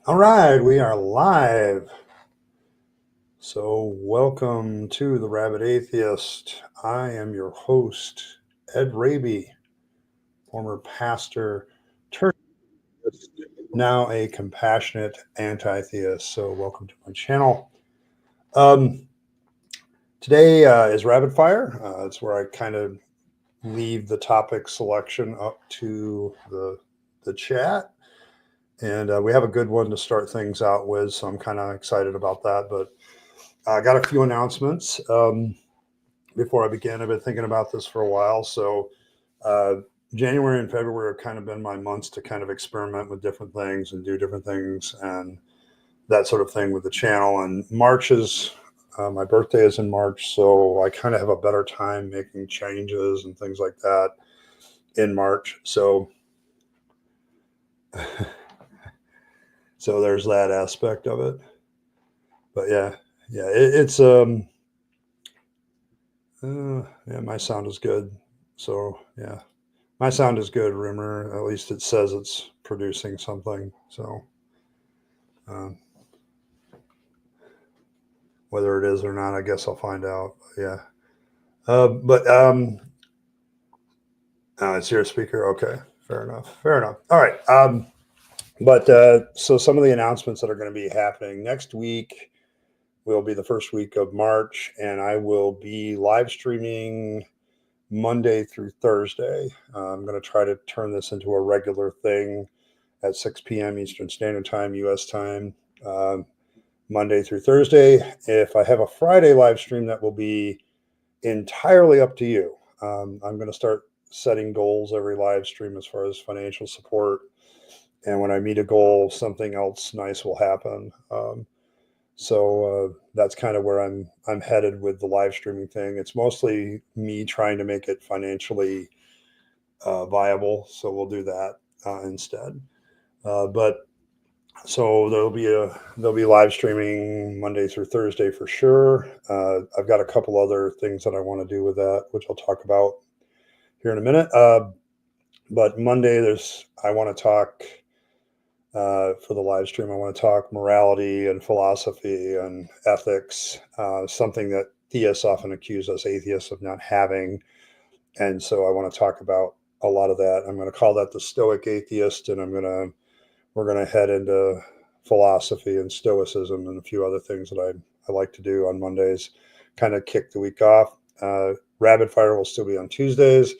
All right, we are live. So, welcome to the Rabyd Atheist. I am your host, Ed Raby, former pastor, turned now a compassionate anti-theist. So, welcome to my channel. Um, Today is Rapid Fire. It's where I kind of leave the topic selection up to the chat. And we have a good one to start things out with, so I'm kind of excited about that. But I got a few announcements before I begin. I've been thinking about this for a while. So, uh, January and February have kind of been my months to kind of experiment with different things and do different things and that sort of thing with the channel. And March is my birthday is in March, so I kind of have a better time making changes and things like that in March. So, so there's that aspect of it. But yeah, it's yeah, my sound is good. So yeah, my sound is good. Rumor, at least it says it's producing something. So um, whether it is or not, I guess I'll find out. Yeah, but it's your speaker. Okay, fair enough. Fair enough. All right. But so some of the announcements that are going to be happening next week will be the first week of March, and I will be live streaming Monday through Thursday. I'm going to try to turn this into a regular thing at 6 p.m. Eastern Standard Time, U.S. time, Monday through Thursday. If I have a Friday live stream, that will be entirely up to you. I'm going to start setting goals every live stream as far as financial support. And when I meet a goal, something else nice will happen. So that's kind of where I'm headed with the live streaming thing. It's mostly me trying to make it financially viable. So we'll do that instead. But so there'll be live streaming Monday through Thursday for sure. I've got a couple other things that I want to do with that, which I'll talk about here in a minute. But Monday I want to talk for the live stream. I want to talk morality and philosophy and ethics, something that theists often accuse us atheists of not having. And so I want to talk about a lot of that. I'm going to call that the Stoic Atheist, and we're going to head into philosophy and stoicism and a few other things that I like to do on Mondays, kind of kick the week off. Rapid Fire will still be on Tuesdays.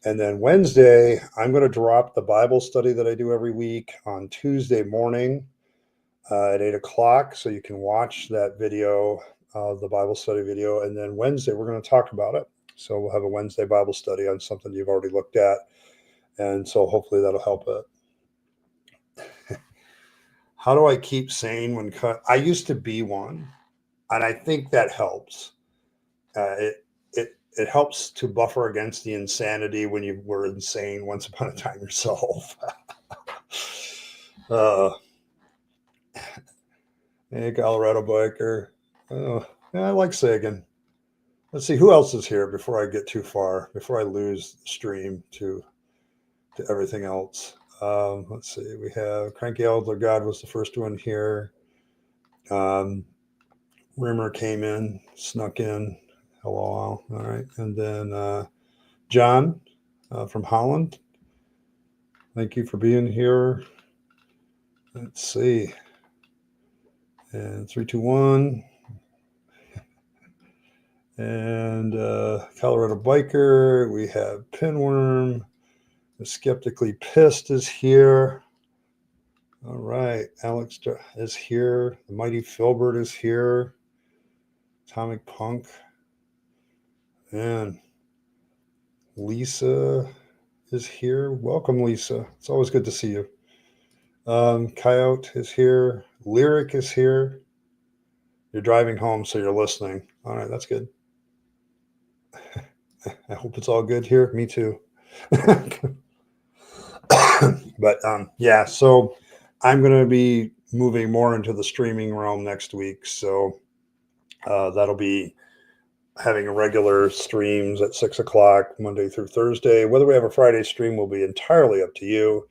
And then Wednesday, I'm going to drop the Bible study that I do every week on Tuesday morning at 8 o'clock. So you can watch that video, the Bible study video. And then Wednesday, we're going to talk about it. So we'll have a Wednesday Bible study on something you've already looked at. And so hopefully that'll help it. How do I keep sane when I used to be one, and I think that helps. It helps to buffer against the insanity when you were insane once upon a time yourself. uh, hey, Colorado biker. Oh, yeah, I like Sagan. Let's see who else is here before I get too far, before I lose the stream to everything else. Let's see. We have Cranky Elder God was the first one here. Rimmer came in, snuck in. Hello, all right. And then John from Holland. Thank you for being here. Let's see. And 321. And Colorado Biker. We have Pinworm. The Skeptically Pissed is here. All right. Alex is here. The Mighty Filbert is here. Atomic Punk. And Lisa is here. Welcome, Lisa. It's always good to see you. Coyote is here. Lyric is here. You're driving home, so you're listening. All right, that's good. I hope it's all good here. Me too. But yeah, so I'm going to be moving more into the streaming realm next week. So that'll be having regular streams at 6 o'clock Monday through Thursday. Whether we have a Friday stream will be entirely up to you.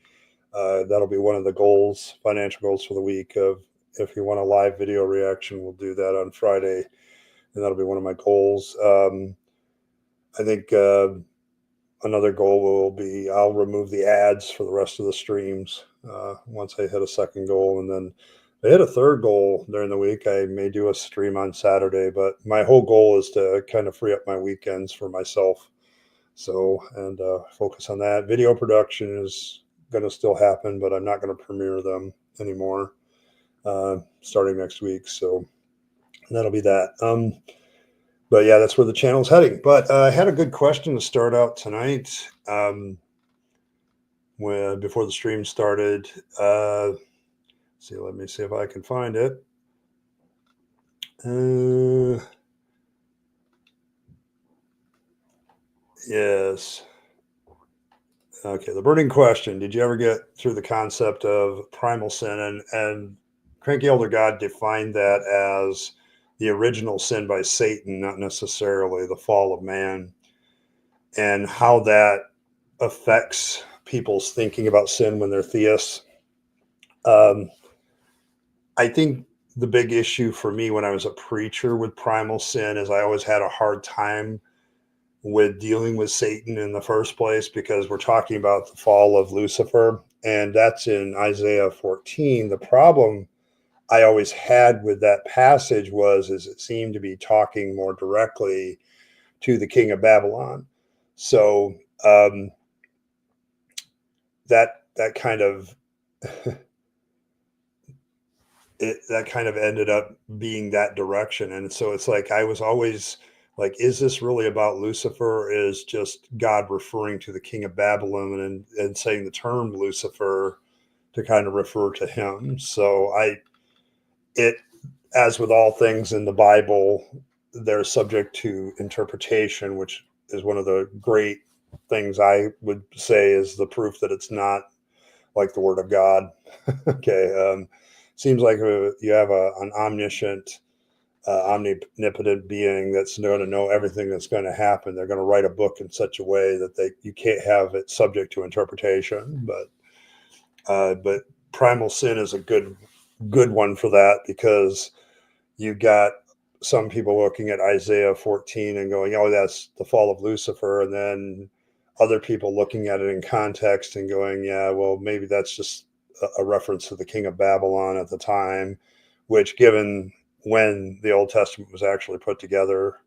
That'll be one of the goals, financial goals for the week. Of if you want a live video reaction, we'll do that on Friday, and that'll be one of my goals. I think another goal will be I'll remove the ads for the rest of the streams once I hit a second goal, and then if I hit a third goal during the week, I may do a stream on Saturday. But my whole goal is to kind of free up my weekends for myself. So, and focus on that. Video production is going to still happen, but I'm not going to premiere them anymore starting next week. So that'll be that. But yeah, that's where the channel's heading. But I had a good question to start out tonight before the stream started. See, let me see if I can find it. Yes. Okay, the burning question. Did you ever get through the concept of primal sin? And Cranky Elder God defined that as the original sin by Satan, not necessarily the fall of man, and how that affects people's thinking about sin when they're theists. I think the big issue for me when I was a preacher with primal sin is I always had a hard time with dealing with Satan in the first place, because we're talking about the fall of Lucifer, and that's in Isaiah 14. The problem I always had with that passage is it seemed to be talking more directly to the king of Babylon. So that kind of that kind of ended up being that direction. And so it's like I was always like, is this really about Lucifer? Or is just God referring to the king of Babylon and saying the term Lucifer to kind of refer to him? So as with all things in the Bible, they're subject to interpretation, which is one of the great things I would say is the proof that it's not like the word of God. Okay. Seems like you have an omniscient, omnipotent being that's going to know everything that's going to happen. They're going to write a book in such a way that you can't have it subject to interpretation. But primal sin is a good one for that, because you got some people looking at Isaiah 14 and going, "Oh, that's the fall of Lucifer," and then other people looking at it in context and going, "Yeah, well, maybe that's just a reference to the king of Babylon at the time," which, given when the Old Testament was actually put together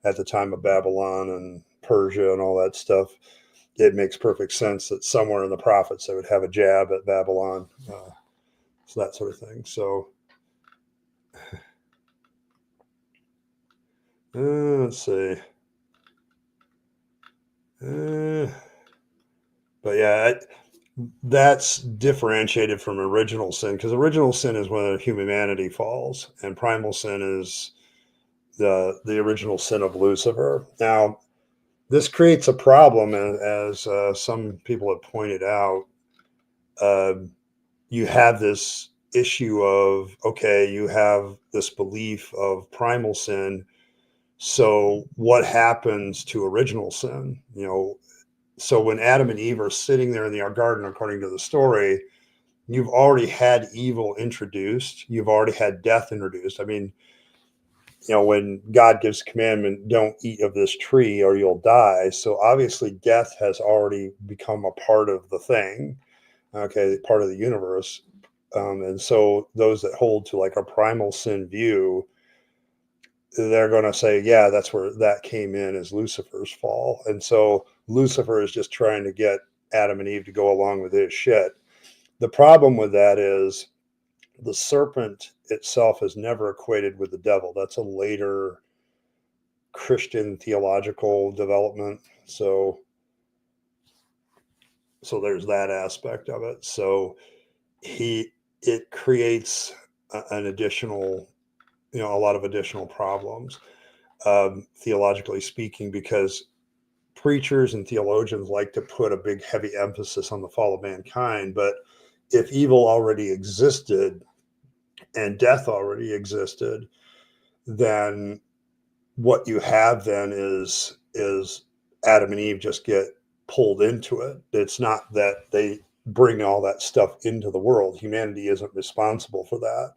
at the time of Babylon and Persia and all that stuff, it makes perfect sense that somewhere in the prophets they would have a jab at Babylon. So that sort of thing. So let's see. But yeah, that's differentiated from original sin, because original sin is when humanity falls, and primal sin is the original sin of Lucifer. Now, this creates a problem, as some people have pointed out. You have this issue of, okay, you have this belief of primal sin. So what happens to original sin? So when Adam and Eve are sitting there in the garden, according to the story, you've already had evil introduced. You've already had death introduced. I mean, when God gives commandment, don't eat of this tree or you'll die. So obviously death has already become a part of the thing, okay, part of the universe. And so those that hold to like a primal sin view, they're going to say, yeah, that's where that came in, as Lucifer's fall. And so Lucifer is just trying to get Adam and Eve to go along with his shit. The problem with that is the serpent itself is never equated with the devil. That's a later Christian theological development. So there's that aspect of it. So it creates an additional, a lot of additional problems, theologically speaking, because preachers and theologians like to put a big, heavy emphasis on the fall of mankind. But if evil already existed and death already existed, then what you have then is Adam and Eve just get pulled into it. It's not that bring all that stuff into the world. Humanity isn't responsible for that.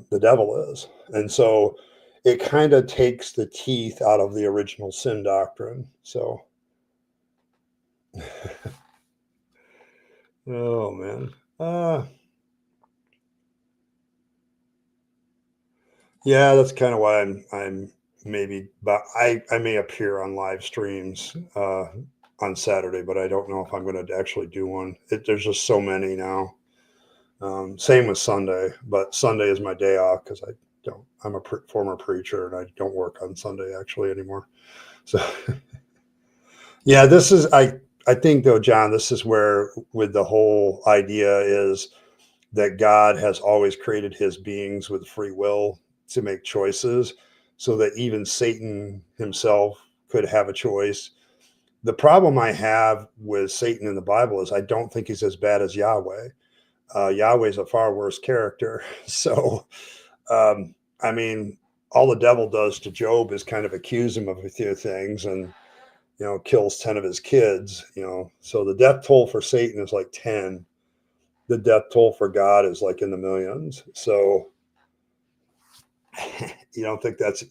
The devil is. And so it kind of takes the teeth out of the original sin doctrine. So, oh man. Yeah, that's kind of why I'm maybe, but I may appear on live streams on Saturday, but I don't know if I'm going to actually do one. There's just so many now. Same with Sunday, but Sunday is my day off because I'm a former preacher and I don't work on Sunday actually anymore. So yeah, I think though, John, this is where with the whole idea is that God has always created his beings with free will to make choices so that even Satan himself could have a choice. The problem I have with Satan in the Bible is I don't think he's as bad as Yahweh. Yahweh's a far worse character. So, I mean, all the devil does to Job is kind of accuse him of a few things and, kills 10 of his kids, So the death toll for Satan is like 10. The death toll for God is like in the millions. So you don't think that's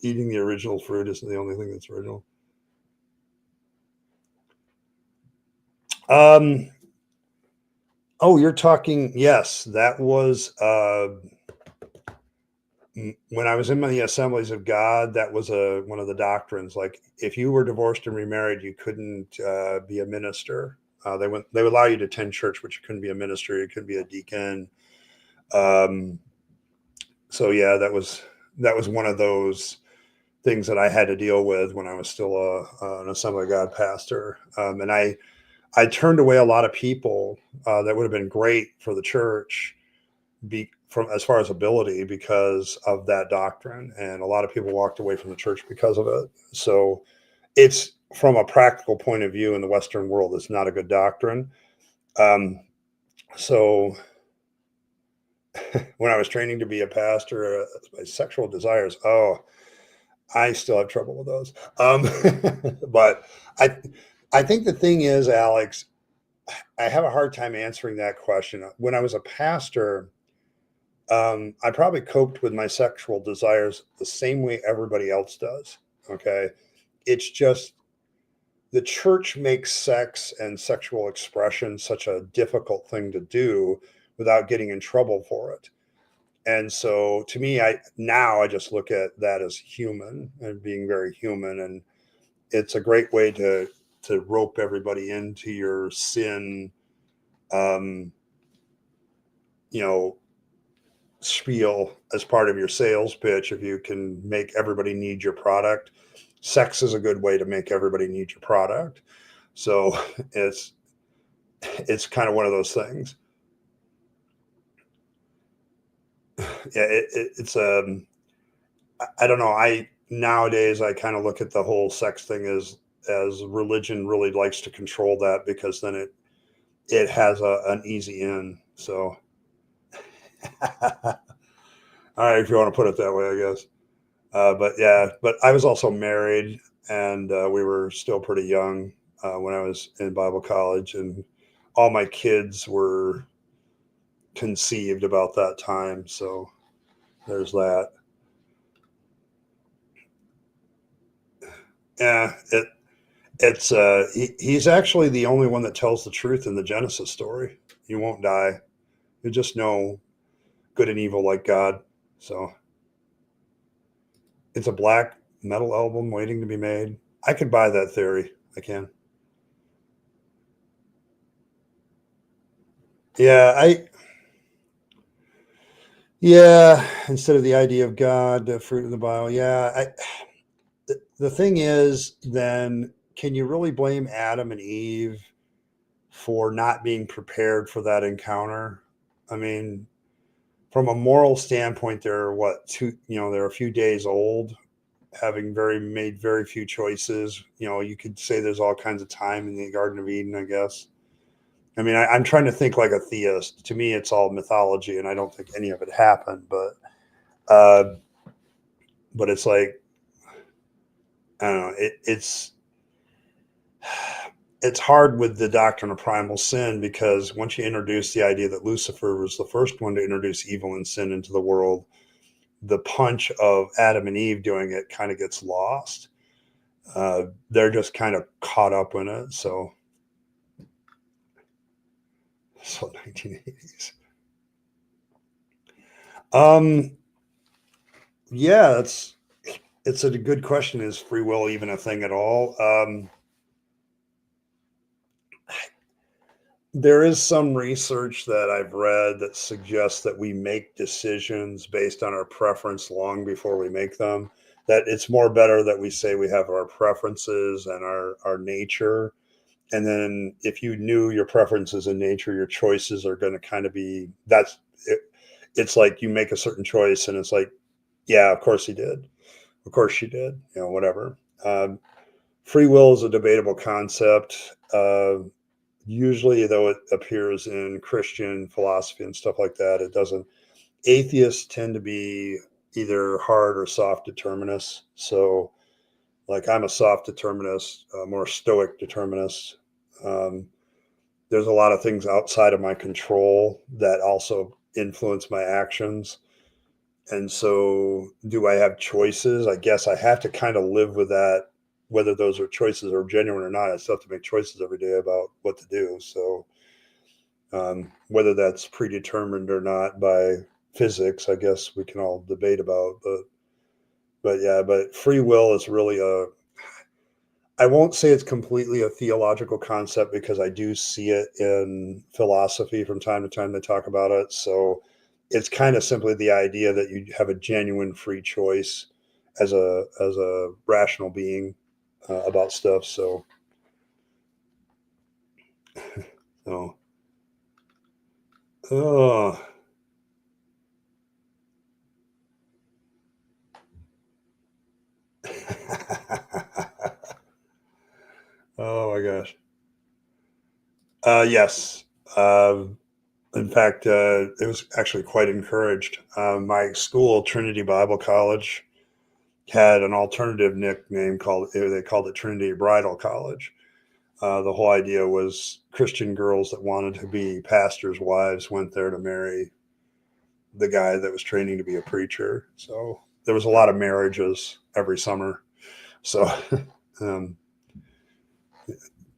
eating the original fruit isn't the only thing that's original? Oh, you're talking, yes, that was when I was in the Assemblies of God, that was one of the doctrines. Like if you were divorced and remarried, you couldn't be a minister. They would allow you to attend church, but you couldn't be a minister. You couldn't be a deacon. So yeah, that was one of those things that I had to deal with when I was still an Assembly of God pastor. And I turned away a lot of people that would have been great for the church from as far as ability because of that doctrine. And a lot of people walked away from the church because of it. So it's from a practical point of view in the Western world, it's not a good doctrine. So when I was training to be a pastor, my sexual desires, I still have trouble with those. But I think the thing is, Alex, I have a hard time answering that question. When I was a pastor, I probably coped with my sexual desires the same way everybody else does. Okay. It's just the church makes sex and sexual expression such a difficult thing to do without getting in trouble for it. And so to me, I just look at that as human and being very human. And it's a great way to rope everybody into your sin, um, spiel as part of your sales pitch. If you can make everybody need your product, sex is a good way to make everybody need your product. So it's kind of one of those things. Yeah, it's I don't know. Nowadays I kind of look at the whole sex thing as religion really likes to control that because then it has an easy in. So all right, if you want to put it that way, I guess. But yeah, but I was also married, and we were still pretty young when I was in Bible college, and all my kids were conceived about that time. So there's that. Yeah, he's actually the only one that tells the truth in the Genesis story. You won't die. You just know good and evil like God. So it's a black metal album waiting to be made. I could buy that theory. I can. Yeah, instead of the idea of God, the fruit of the Bible. Yeah, the thing is, then can you really blame Adam and Eve for not being prepared for that encounter? I mean, from a moral standpoint, they're they're a few days old, having made very few choices. You could say there's all kinds of time in the Garden of Eden, I guess. I mean, I'm trying to think like a theist. To me, it's all mythology, and I don't think any of it happened. Uh, but it's like I don't know. it's hard with the doctrine of primal sin, because once you introduce the idea that Lucifer was the first one to introduce evil and sin into the world, the punch of Adam and Eve doing it kind of gets lost. They're just kind of caught up in it. So 1980s. Yeah, it's a good question. Is free will even a thing at all? There is some research that I've read that suggests that we make decisions based on our preference long before we make them. That it's more better that we say we have our preferences and our nature. And then if you knew your preferences and nature, your choices are going to kind of be, that's it. It's like you make a certain choice and it's like, yeah, of course he did. Of course she did, whatever. Free will is a debatable concept. Usually, though, it appears in Christian philosophy and stuff like that. It doesn't. Atheists tend to be either hard or soft determinists. So, like, I'm a soft determinist, a more stoic determinist. Um, there's a lot of things outside of my control that also influence my actions. And so, do I have choices? I guess I have to kind of live with that, whether those are choices are genuine or not. I still have to make choices every day about what to do. So, whether that's predetermined or not by physics, I guess we can all debate about. But yeah, but free will is really I won't say it's completely a theological concept, because I do see it in philosophy from time to time. They talk about it. So it's kind of simply the idea that you have a genuine free choice as a rational being about stuff. So, so oh, oh my gosh. Yes. In fact, it was actually quite encouraged. My school, Trinity Bible College, had an alternative nickname called, they called it Trinity Bridal College. The whole idea was Christian girls that wanted to be pastors' wives went there to marry the guy that was training to be a preacher. So there was a lot of marriages every summer. So um,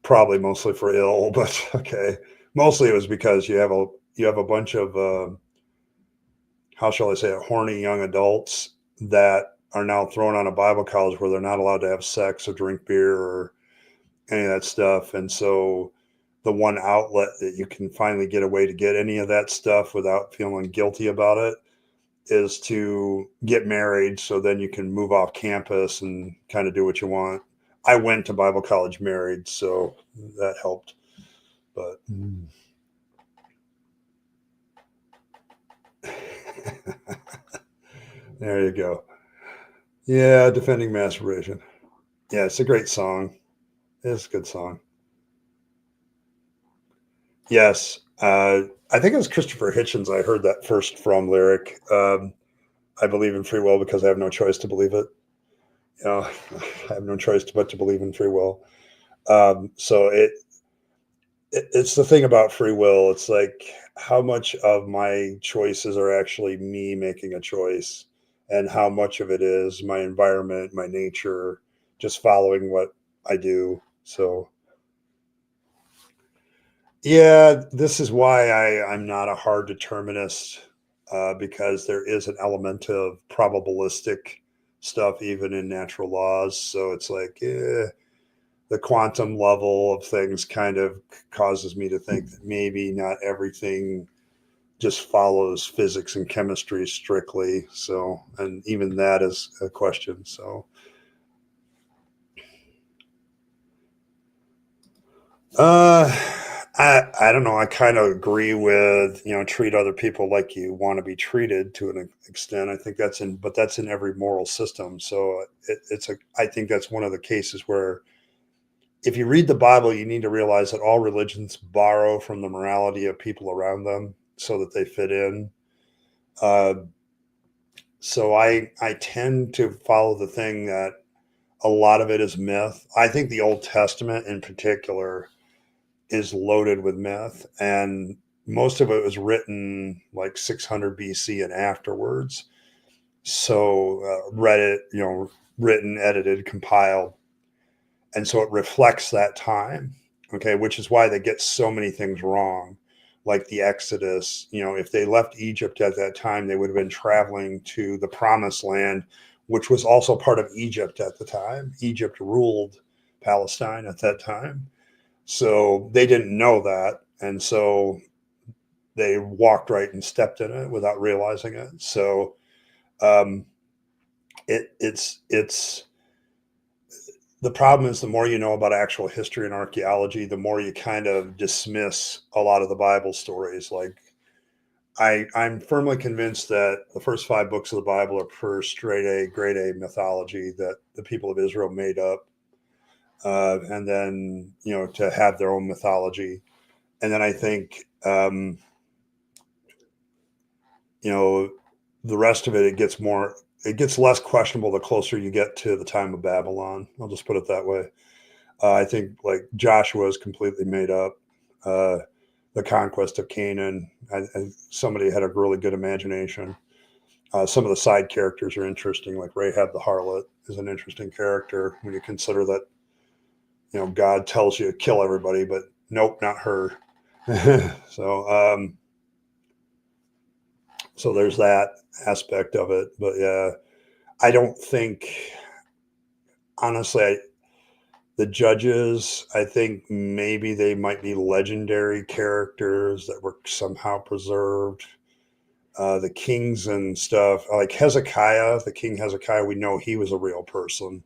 probably mostly for ill, but okay. Mostly it was because you have a bunch of how shall I say it, horny young adults that are now thrown on a Bible college where they're not allowed to have sex or drink beer or any of that stuff. And so the one outlet that you can finally get away to get any of that stuff without feeling guilty about it is to get married. So then you can move off campus and kind of do what you want. I went to Bible college married, so that helped. But there you go. Yeah, defending masturbation. Yeah, it's a great song. It's a good song. Yes. I think it was Christopher Hitchens I heard that first from lyric. I believe in free will because I have no choice to believe it. I have no choice but to believe in free will. So it's the thing about free will. It's like how much of my choices are actually me making a choice, and how much of it is my environment, my nature, just following what I do. So yeah, this is why I'm not a hard determinist, because there is an element of probabilistic stuff even in natural laws. So it's like the quantum level of things kind of causes me to think that maybe not everything just follows physics and chemistry strictly. So, and even that is a question. So, Uh, I don't know. I kind of agree with, treat other people like you want to be treated to an extent. I think but that's in every moral system. So I think that's one of the cases where if you read the Bible, you need to realize that all religions borrow from the morality of people around them so that they fit in. Uh, so I tend to follow the thing that a lot of it is myth. I think the Old Testament in particular is loaded with myth, and most of it was written like 600 BC and afterwards. So Reddit, written, edited, compiled, and so it reflects that time. Okay, which is why they get so many things wrong, like the Exodus. If they left Egypt at that time, they would have been traveling to the Promised Land, which was also part of Egypt at the time. Egypt ruled Palestine at that time, so they didn't know that, and so they walked right and stepped in it without realizing it. So um, it's the problem is, the more you know about actual history and archaeology, the more you kind of dismiss a lot of the Bible stories. Like I'm firmly convinced that the first 5 books of the Bible are pure straight A, grade A mythology that the people of Israel made up, and then to have their own mythology. And then I think the rest of it gets less questionable the closer you get to the time of Babylon. I'll just put it that way. I think like Joshua is completely made up. Uh, the conquest of Canaan, somebody had a really good imagination. Some of the side characters are interesting, like Rahab the harlot is an interesting character when you consider that God tells you to kill everybody, but nope, not her. so so there's that aspect of it. But yeah, I don't think, honestly, the judges, I think maybe they might be legendary characters that were somehow preserved. The kings and stuff, like Hezekiah, the king Hezekiah, we know he was a real person.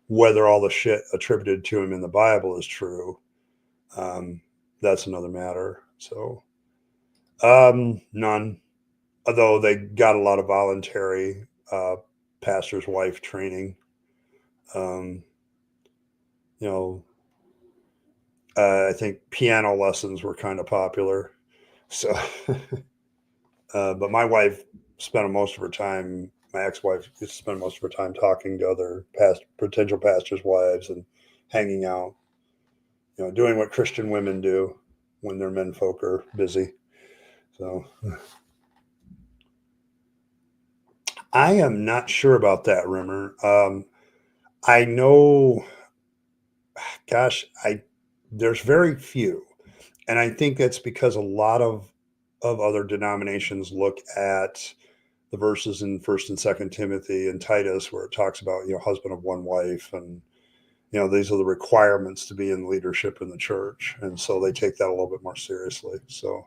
Whether all the shit attributed to him in the Bible is true, um, that's another matter. So, none. Although they got a lot of voluntary pastor's wife training. Um, you know, I think piano lessons were kind of popular. So, but my wife spent most of her time. My ex-wife used to spend most of her time talking to other potential pastors' wives and hanging out. Doing what Christian women do when their menfolk are busy. So, I am not sure about that, Rimmer. I know, gosh, I there's very few, and I think that's because a lot of other denominations look at the verses in First and Second Timothy and Titus where it talks about husband of one wife, and these are the requirements to be in leadership in the church, and so they take that a little bit more seriously. So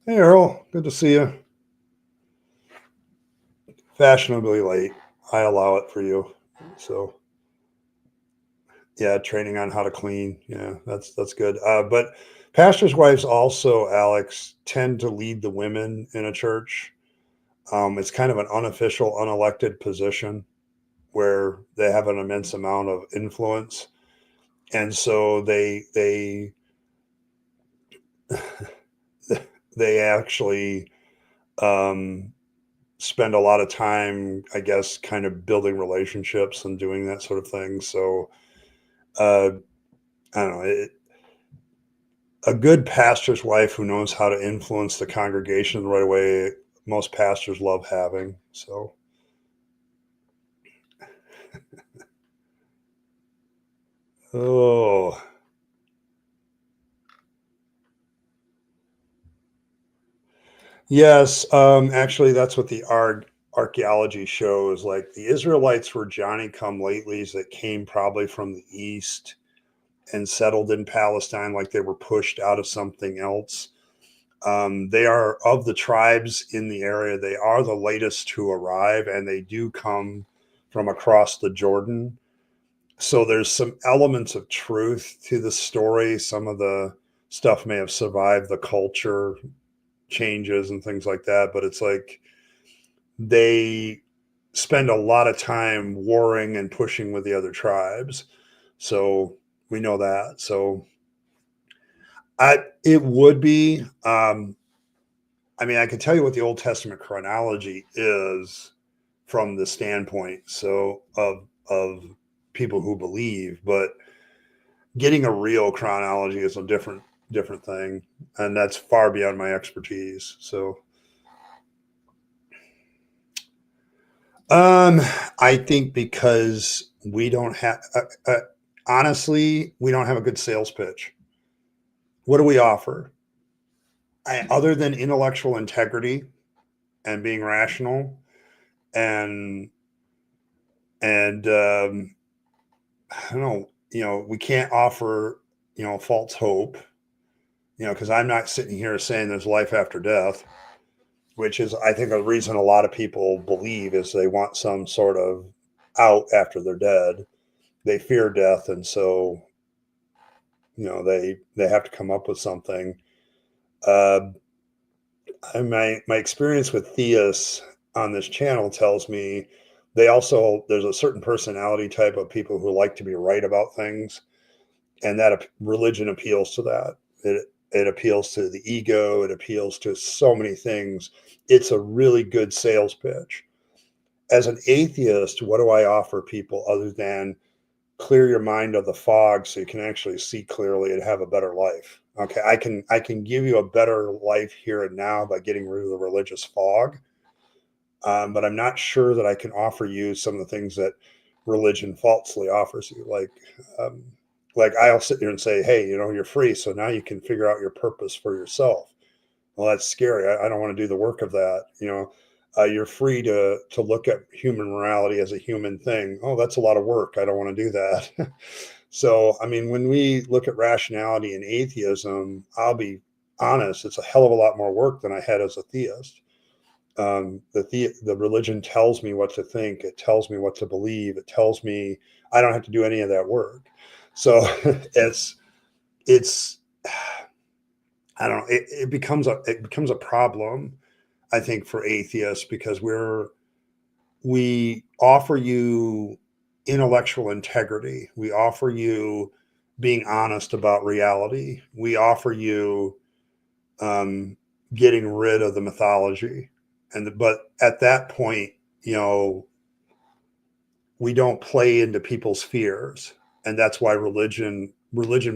hey Earl, good to see you. Fashionably late, I allow it for you. So yeah, training on how to clean, yeah, that's good. But pastors' wives also, Alex, tend to lead the women in a church. It's kind of an unofficial, unelected position where they have an immense amount of influence, and so they actually um, spend a lot of time, I guess, kind of building relationships and doing that sort of thing. So uh, I don't know. A good pastor's wife who knows how to influence the congregation the right way, most pastors love having. So, oh, yes. Actually, that's what the archaeology shows. Like the Israelites were Johnny come latelys that came probably from the east and settled in Palestine, like they were pushed out of something else. They are of the tribes in the area. They are the latest to arrive, and they do come from across the Jordan. So there's some elements of truth to the story. Some of the stuff may have survived the culture changes and things like that, but it's like they spend a lot of time warring and pushing with the other tribes. So we know that. So it would be I mean, I can tell you what the Old Testament chronology is from the standpoint of people who believe, but getting a real chronology is a different thing, and that's far beyond my expertise. So, I think because we don't have, honestly, we don't have a good sales pitch. What do we offer? Other than intellectual integrity and being rational and I don't know, we can't offer, false hope, because I'm not sitting here saying there's life after death, which is, I think, a reason a lot of people believe is they want some sort of out after they're dead. They fear death, and so they have to come up with something. Uh, my experience with theists on this channel tells me there's a certain personality type of people who like to be right about things, and that religion appeals to that. It appeals to the ego. It appeals to so many things. It's a really good sales pitch. As an atheist, what do I offer people other than clear your mind of the fog so you can actually see clearly and have a better life? Okay, I can give you a better life here and now by getting rid of the religious fog, but I'm not sure that I can offer you some of the things that religion falsely offers you. Um, like I'll sit here and say, hey, you're free, so now you can figure out your purpose for yourself. Well, that's scary. I don't want to do the work of that. You're free to look at human morality as a human thing. Oh, that's a lot of work. I don't want to do that. So, I mean, when we look at rationality and atheism, I'll be honest, it's a hell of a lot more work than I had as a theist. The religion tells me what to think. It tells me what to believe. It tells me I don't have to do any of that work. So it's I don't know. It becomes a problem, I think, for atheists, because we offer you intellectual integrity. We offer you being honest about reality. We offer you um, getting rid of the mythology, but at that point, you know, we don't play into people's fears, and that's why religion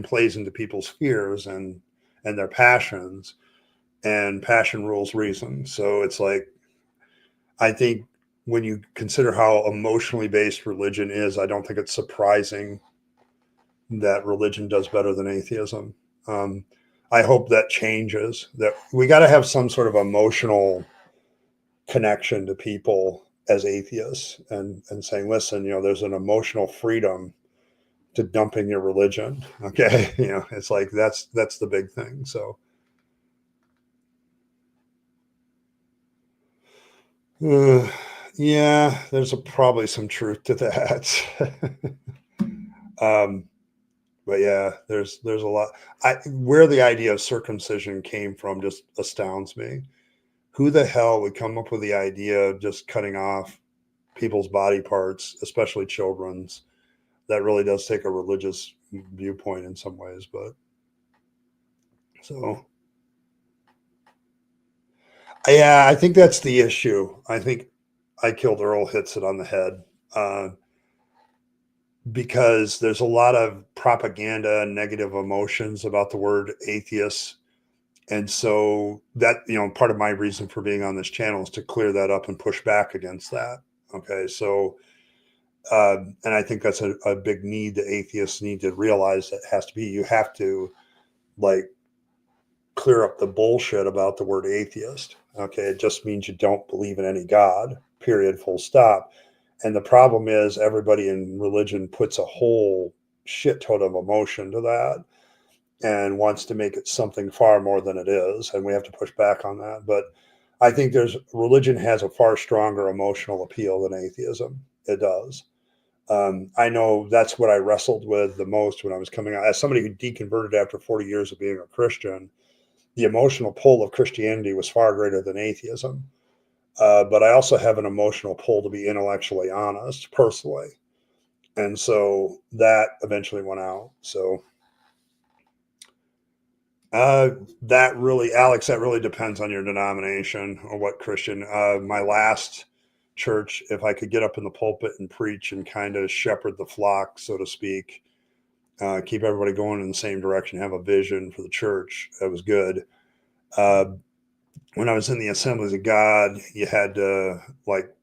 plays into people's fears and their passions, and passion rules reason. So it's like, I think when you consider how emotionally based religion is, I don't think it's surprising that religion does better than atheism. Um, I hope that changes. That we got to have some sort of emotional connection to people as atheists, and saying, listen, there's an emotional freedom to dumping your religion. Okay, it's like that's the big thing. So. Uh, yeah, probably some truth to that. um, but yeah, there's a lot. Where the idea of circumcision came from just astounds me. Who the hell would come up with the idea of just cutting off people's body parts, especially children's? That really does take a religious viewpoint in some ways, but so yeah, I think that's the issue. I think I Killed Earl hits it on the head. Uh, because there's a lot of propaganda and negative emotions about the word atheist. And so that, part of my reason for being on this channel is to clear that up and push back against that. Okay. So, and I think that's a big need that atheists need to realize that has to be, you have to like clear up the bullshit about the word atheist. Okay. It just means you don't believe in any God, period, full stop. And the problem is everybody in religion puts a whole shit ton of emotion to that and wants to make it something far more than it is. And we have to push back on that. But I think religion has a far stronger emotional appeal than atheism. It does. I know that's what I wrestled with the most when I was coming out. As somebody who deconverted after 40 years of being a Christian, the emotional pull of Christianity was far greater than atheism. But I also have an emotional pull to be intellectually honest personally. And so that eventually went out. So uh, Alex, that really depends on your denomination or what Christian. My last church, if I could get up in the pulpit and preach and kind of shepherd the flock, so to speak, keep everybody going in the same direction, have a vision for the church. That was good. Uh, when I was in the Assemblies of God, you had to, like,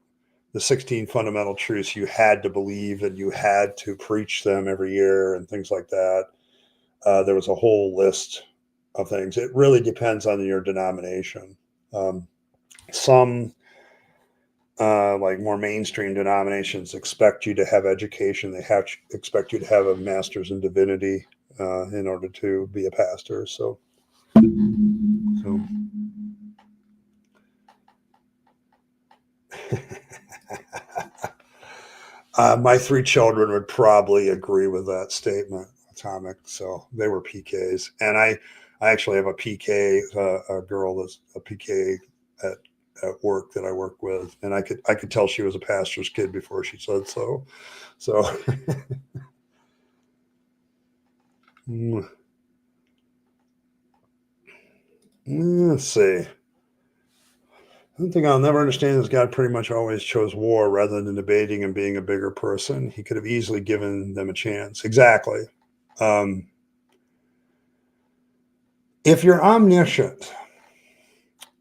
the 16 fundamental truths you had to believe, and you had to preach them every year and things like that. There was a whole list of things. It really depends on your denomination. Some like more mainstream denominations expect you to have education. They expect you to have a master's in divinity in order to be a pastor. So my three children would probably agree with that statement, Atomic. So they were PKs, and I actually have a PK, a girl that's a PK at work that I work with, and I could tell she was a pastor's kid before she said so. So let's see. One thing I'll never understand is God pretty much always chose war rather than debating and being a bigger person. He could have easily given them a chance. Exactly. Um, if you're omniscient,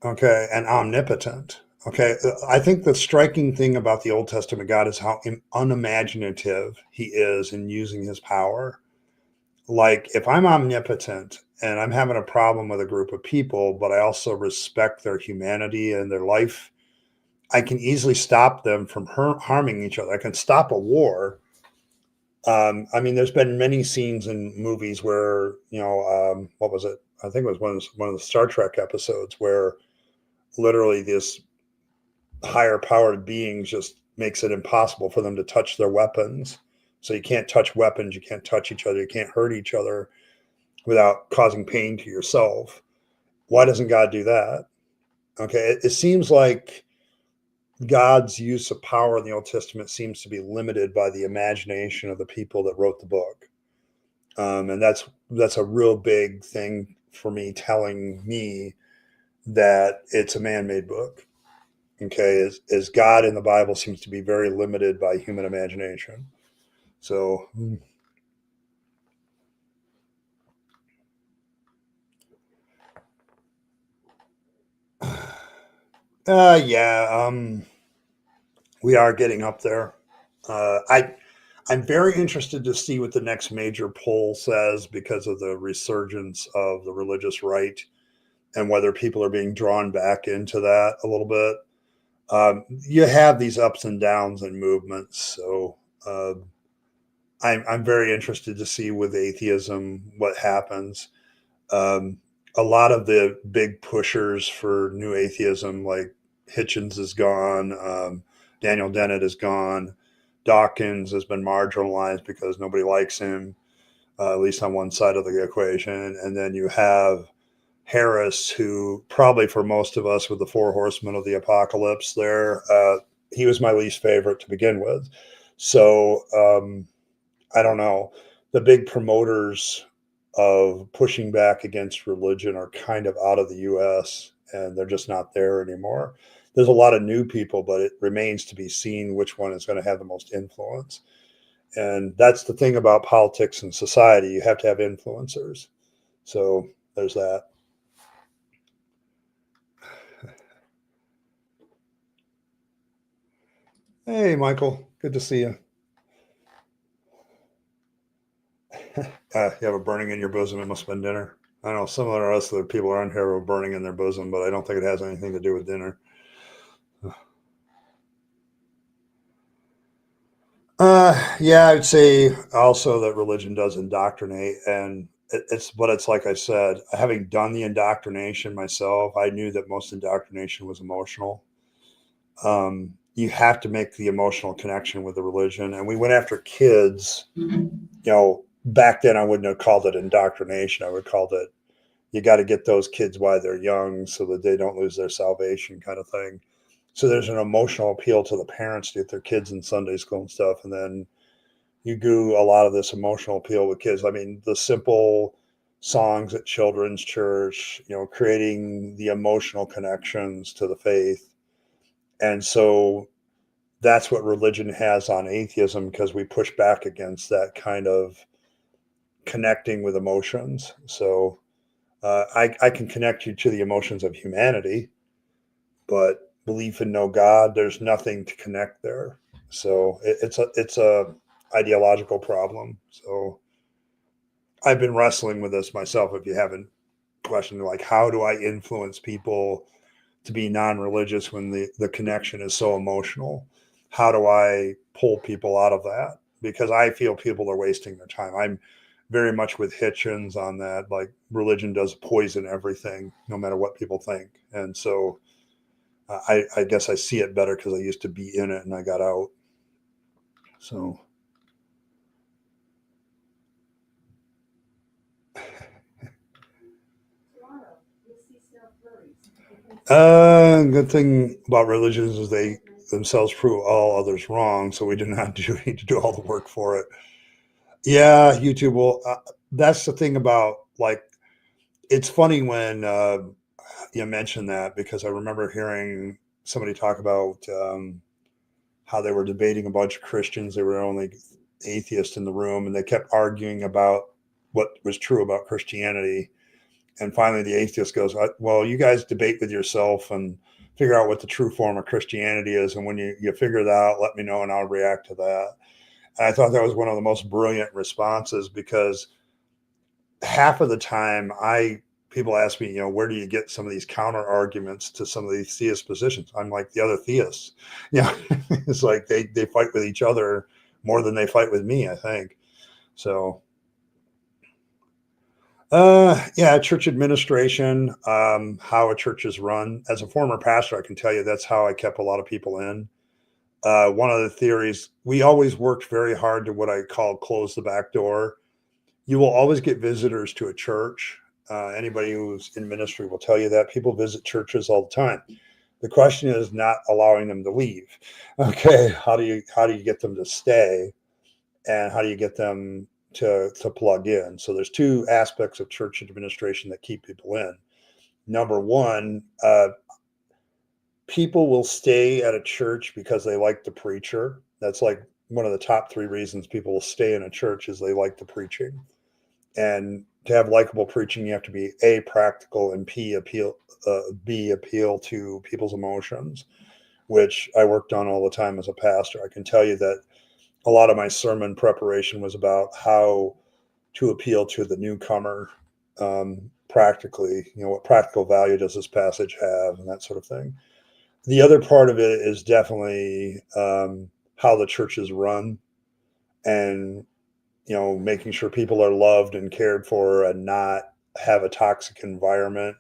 okay, and omnipotent, okay, I think the striking thing about the Old Testament God is how unimaginative he is in using his power. Like, if I'm omnipotent and I'm having a problem with a group of people, but I also respect their humanity and their life, I can easily stop them from harming each other. I can stop a war. I mean, there's been many scenes in movies where, what was it? I think it was one of the Star Trek episodes where literally this higher powered being just makes it impossible for them to touch their weapons. So you can't touch weapons, you can't touch each other, you can't hurt each other without causing pain to yourself. Why doesn't God do that? Okay, it seems like God's use of power in the Old Testament seems to be limited by the imagination of the people that wrote the book, and that's a real big thing for me, telling me that it's a man-made book. Okay, is God in the Bible seems to be very limited by human imagination. So, yeah, we are getting up there. I'm very interested to see what the next major poll says because of the resurgence of the religious right and whether people are being drawn back into that a little bit. You have these ups and downs and movements, so uh, I'm very interested to see with atheism what happens. Um, a lot of the big pushers for new atheism, like Hitchens, is gone. Daniel Dennett is gone. Dawkins has been marginalized because nobody likes him, at least on one side of the equation. And then you have Harris, who probably for most of us with the four horsemen of the apocalypse there, he was my least favorite to begin with. So I don't know. The big promoters of pushing back against religion are kind of out of the US and they're just not there anymore. There's a lot of new people, but it remains to be seen which one is going to have the most influence. And that's the thing about politics and society. You have to have influencers. So there's that. Hey, Michael. Good to see you. You have a burning in your bosom. It must have been dinner. I know some of the rest of the people around here are burning in their bosom, but I don't think it has anything to do with dinner. Yeah, I would say also that religion does indoctrinate, and it's like I said, having done the indoctrination myself, I knew that most indoctrination was emotional. You have to make the emotional connection with the religion, and we went after kids. Back then I wouldn't have called it indoctrination. I would call it, you got to get those kids while they're young so that they don't lose their salvation, kind of thing. So there's an emotional appeal to the parents to get their kids in Sunday school and stuff, and then you do a lot of this emotional appeal with kids. I mean, the simple songs at children's church, creating the emotional connections to the faith. And so that's what religion has on atheism, because we push back against that kind of connecting with emotions. So I can connect you to the emotions of humanity, but belief in no God, there's nothing to connect there. So it's a ideological problem. So I've been wrestling with this myself. If you haven't questioned, like, how do I influence people to be non-religious when the connection is so emotional? How do I pull people out of that? Because I feel people are wasting their time. I'm very much with Hitchens on that. Like, religion does poison everything, no matter what people think. And so I guess I see it better because I used to be in it and I got out. So good thing about religions is they themselves prove all others wrong, so we do not need to do all the work for it. Yeah, YouTube will. That's the thing about, like, it's funny when you mention that, because I remember hearing somebody talk about how they were debating a bunch of Christians. They were only atheists in the room, and they kept arguing about what was true about Christianity. And finally, the atheist goes, "Well, you guys debate with yourself and figure out what the true form of Christianity is. And when you figure that out, let me know and I'll react to that." And I thought that was one of the most brilliant responses, because half of the time people ask me, where do you get some of these counter arguments to some of these theist positions? I'm like, the other theists. Yeah. It's like they fight with each other more than they fight with me, I think. So yeah, church administration, how a church is run. As a former pastor, I can tell you that's how I kept a lot of people in. One of the theories, we always worked very hard to what I call close the back door. You will always get visitors to a church. Anybody who's in ministry will tell you that people visit churches all the time. The question is not allowing them to leave. Okay, how do you get them to stay, and how do you get them to plug in? So there's two aspects of church administration that keep people in. Number one, people will stay at a church because they like the preacher. That's like one of the top three reasons people will stay in a church, is they like the preaching. And to have likable preaching, you have to be A, practical, and B, appeal to people's emotions, which I worked on all the time as a pastor. I can tell you that a lot of my sermon preparation was about how to appeal to the newcomer, practically. What practical value does this passage have, and that sort of thing. The other part of it is definitely how the church is run, and making sure people are loved and cared for and not have a toxic environment.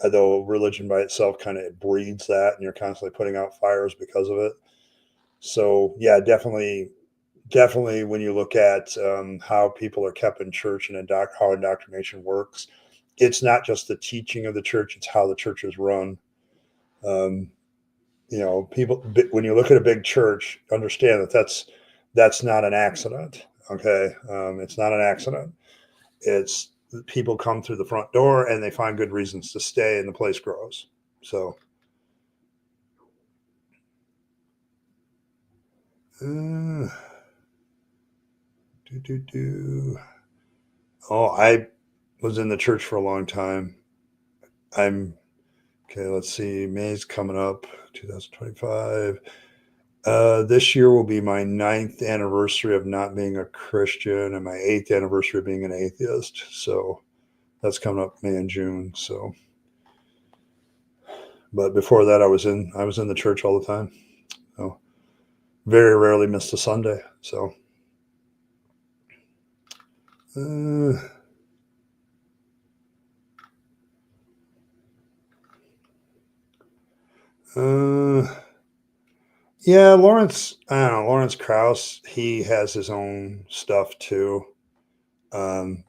Although religion by itself kind of breeds that, and you're constantly putting out fires because of it. So yeah, definitely when you look at how people are kept in church and how indoctrination works, it's not just the teaching of the church; it's how the church is run. Um, People, when you look at a big church, understand that that's not an accident. Okay, it's not an accident. It's people come through the front door and they find good reasons to stay, and the place grows. So, uh, oh, I was in the church for a long time. I'm okay. Let's see. May's coming up, 2025. This year will be my 9th anniversary of not being a Christian and my 8th anniversary of being an atheist. So that's coming up May and June. So, but before that, I was in the church all the time. So very rarely missed a Sunday. So, uh, uh, yeah, Lawrence. I don't know, Lawrence Krauss. He has his own stuff too. Um,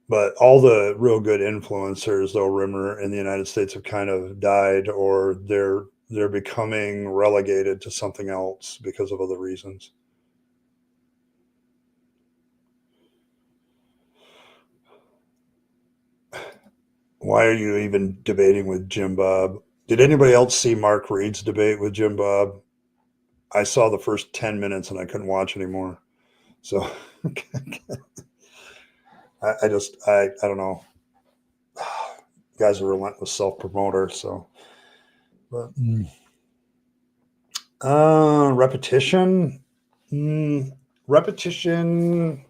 but all the real good influencers, though, Rimmer in the United States, have kind of died, or they're becoming relegated to something else because of other reasons. Why are you even debating with Jim Bob? Did anybody else see Mark Reed's debate with Jim Bob? I saw the first 10 minutes and I couldn't watch anymore. So I don't know. Guys are relentless self-promoters. So, but, repetition. Repetition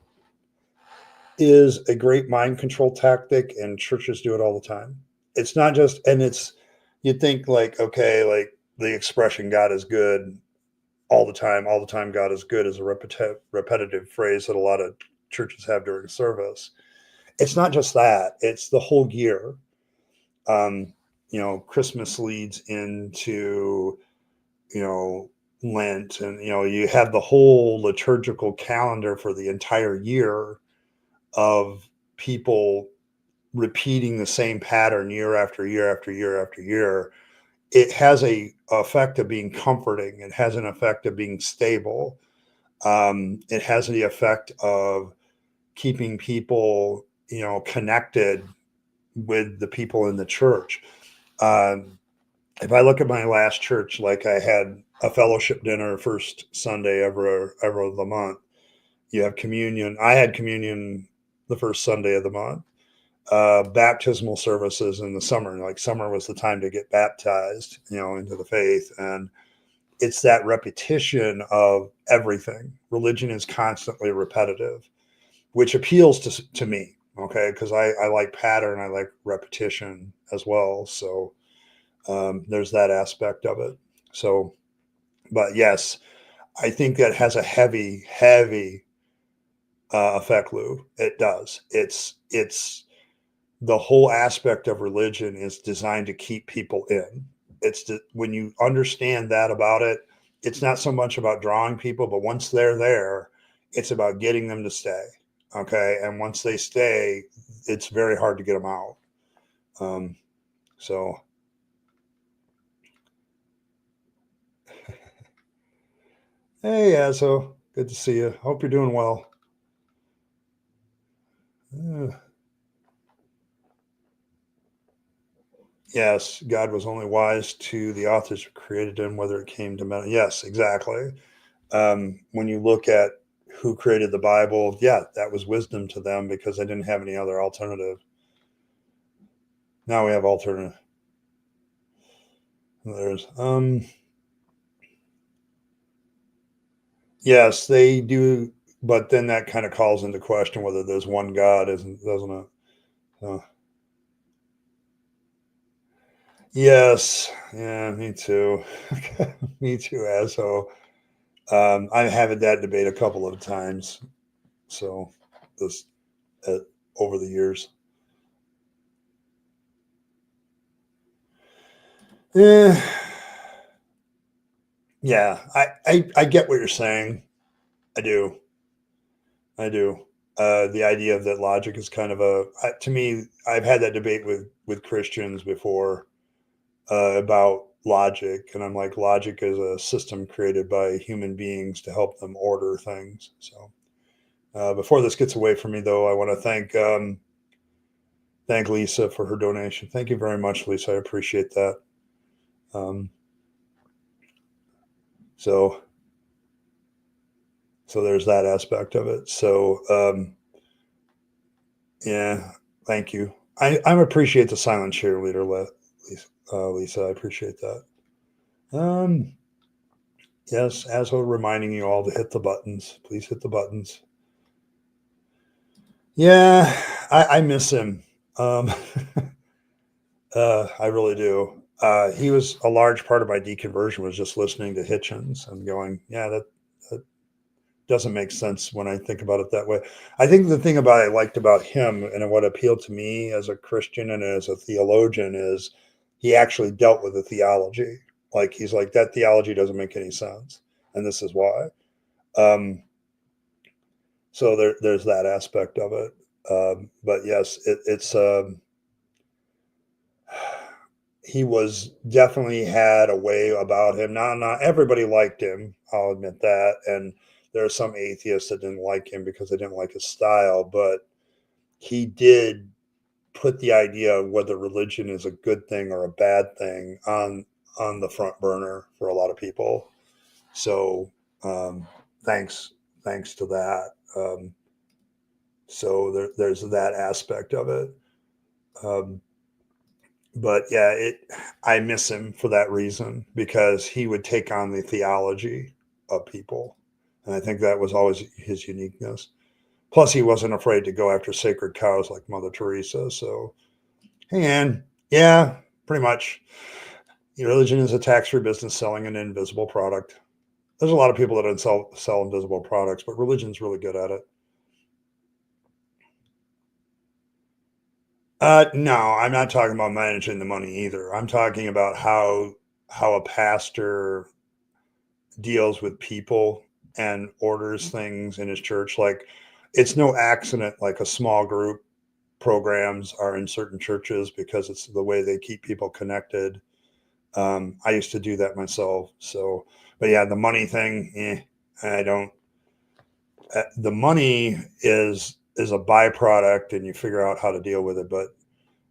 is a great mind control tactic, and churches do it all the time. It's not just, and it's, you think like, okay, like the expression God is good all the time God is good is a repetitive phrase that a lot of churches have during service. It's not just that, it's the whole year. Um, Christmas leads into, you know, Lent, and, you have the whole liturgical calendar for the entire year of people repeating the same pattern year after year after year after year. It has a effect of being comforting. It has an effect of being stable. It has the effect of keeping people, connected with the people in the church. Um, if I look at my last church, like I had a fellowship dinner first Sunday ever of the month. You have communion. I had communion the first Sunday of the month. Baptismal services in the summer. Like summer was the time to get baptized, into the faith. And it's that repetition of everything. Religion is constantly repetitive, which appeals to me. Okay. Because I like pattern, I like repetition as well. So there's that aspect of it. So, but yes, I think that has a heavy effect, Lou. It does. It's the whole aspect of religion is designed to keep people in. When you understand that about it, it's not so much about drawing people, but once they're there, it's about getting them to stay. Okay, and once they stay, it's very hard to get them out. Um, so, hey, Azo, good to see you. Hope you're doing well. Uh, yes, God was only wise to the authors who created him, whether it came to men. Yes, exactly. When you look at who created the Bible, yeah, that was wisdom to them because they didn't have any other alternative. Now we have alternative. There's yes, they do, but then that kind of calls into question whether there's one God, isn't doesn't it? Yes, yeah, me too. Me too, asshole. I've had that debate a couple of times. So this uh, over the years. Yeah, yeah. I get what you're saying. I do. I do. The idea of that logic is kind of to me. I've had that debate with Christians before about logic, and I'm like, logic is a system created by human beings to help them order things. So before this gets away from me, though, I want to thank Lisa for her donation. Thank you very much, Lisa. I appreciate that. Um, so so there's that aspect of it. So yeah, thank you. I appreciate the silent cheerleader, Lisa. Lisa, I appreciate that. Um, yes, as we're reminding you all to hit the buttons. Please hit the buttons. Yeah, I miss him. Um, I really do. He was a large part of my deconversion was just listening to Hitchens and going, yeah, that doesn't make sense when I think about it that way. I think the thing about I liked about him and what appealed to me as a Christian and as a theologian is he actually dealt with the theology. Like he's like that theology doesn't make any sense, and this is why. Um, so there's that aspect of it. But yes, it's he was definitely had a way about him. Not everybody liked him. I'll admit that, and there are some atheists that didn't like him because they didn't like his style. But he did put the idea of whether religion is a good thing or a bad thing on the front burner for a lot of people. So um, thanks to that. So there's that aspect of it. Um, but yeah, I miss him for that reason because he would take on the theology of people, and I think that was always his uniqueness. Plus, he wasn't afraid to go after sacred cows like Mother Teresa. So, hey, Ann, yeah, pretty much. Religion is a tax-free business selling an invisible product. There's a lot of people that don't sell invisible products, but religion's really good at it. No, I'm not talking about managing the money either. I'm talking about how a pastor deals with people and orders things in his church. Like, it's no accident like a small group programs are in certain churches because it's the way they keep people connected. I used to do that myself. So, but yeah, the money thing, I don't. The money is a byproduct, and you figure out how to deal with it.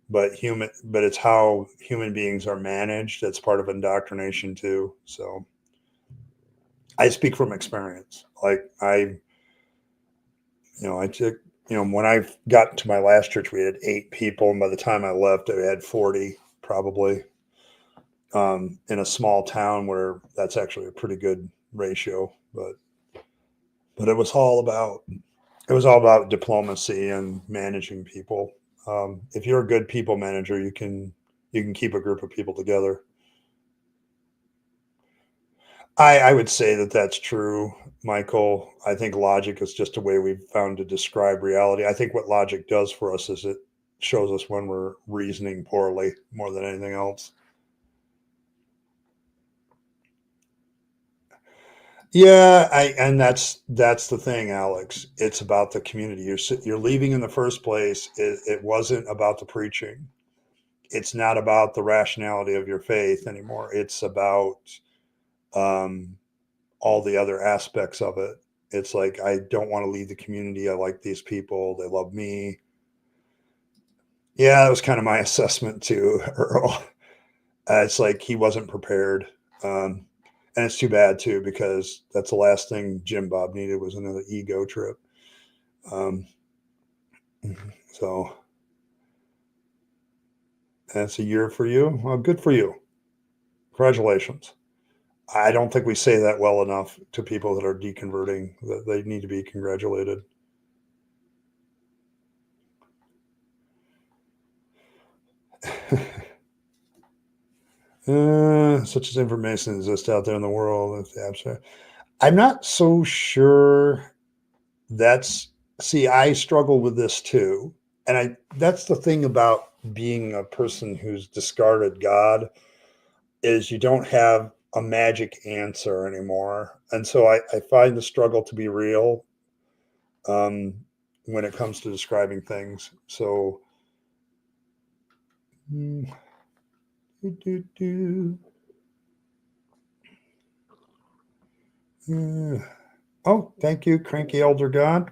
But it's how human beings are managed. That's part of indoctrination too. So I speak from experience. Like I took, when I got to my last church, we had 8 people, and by the time I left, I had 40 probably. In a small town where that's actually a pretty good ratio, but it was all about diplomacy and managing people. If you're a good people manager, you can keep a group of people together. I would say that that's true, Michael. I think logic is just a way we've found to describe reality. I think what logic does for us is it shows us when we're reasoning poorly more than anything else. Yeah, and that's the thing, Alex. It's about the community. You're leaving in the first place. It wasn't about the preaching. It's not about the rationality of your faith anymore. It's about um, all the other aspects of it. It's like I don't want to leave the community. I like these people. They love me. Yeah, that was kind of my assessment too, Earl. It's like he wasn't prepared. Um, and it's too bad too because that's the last thing Jim Bob needed was another ego trip. Um, so that's a year for you. Well, good for you. Congratulations. I don't think we say that well enough to people that are deconverting that they need to be congratulated. Such as information exists out there in the world. That's the abstract. I'm not so sure. That's See, I struggle with this too, and I that's the thing about being a person who's discarded God is you don't have a magic answer anymore, and so I find the struggle to be real um, when it comes to describing things. So, mm, do, do, do. Oh, thank you, cranky elder God.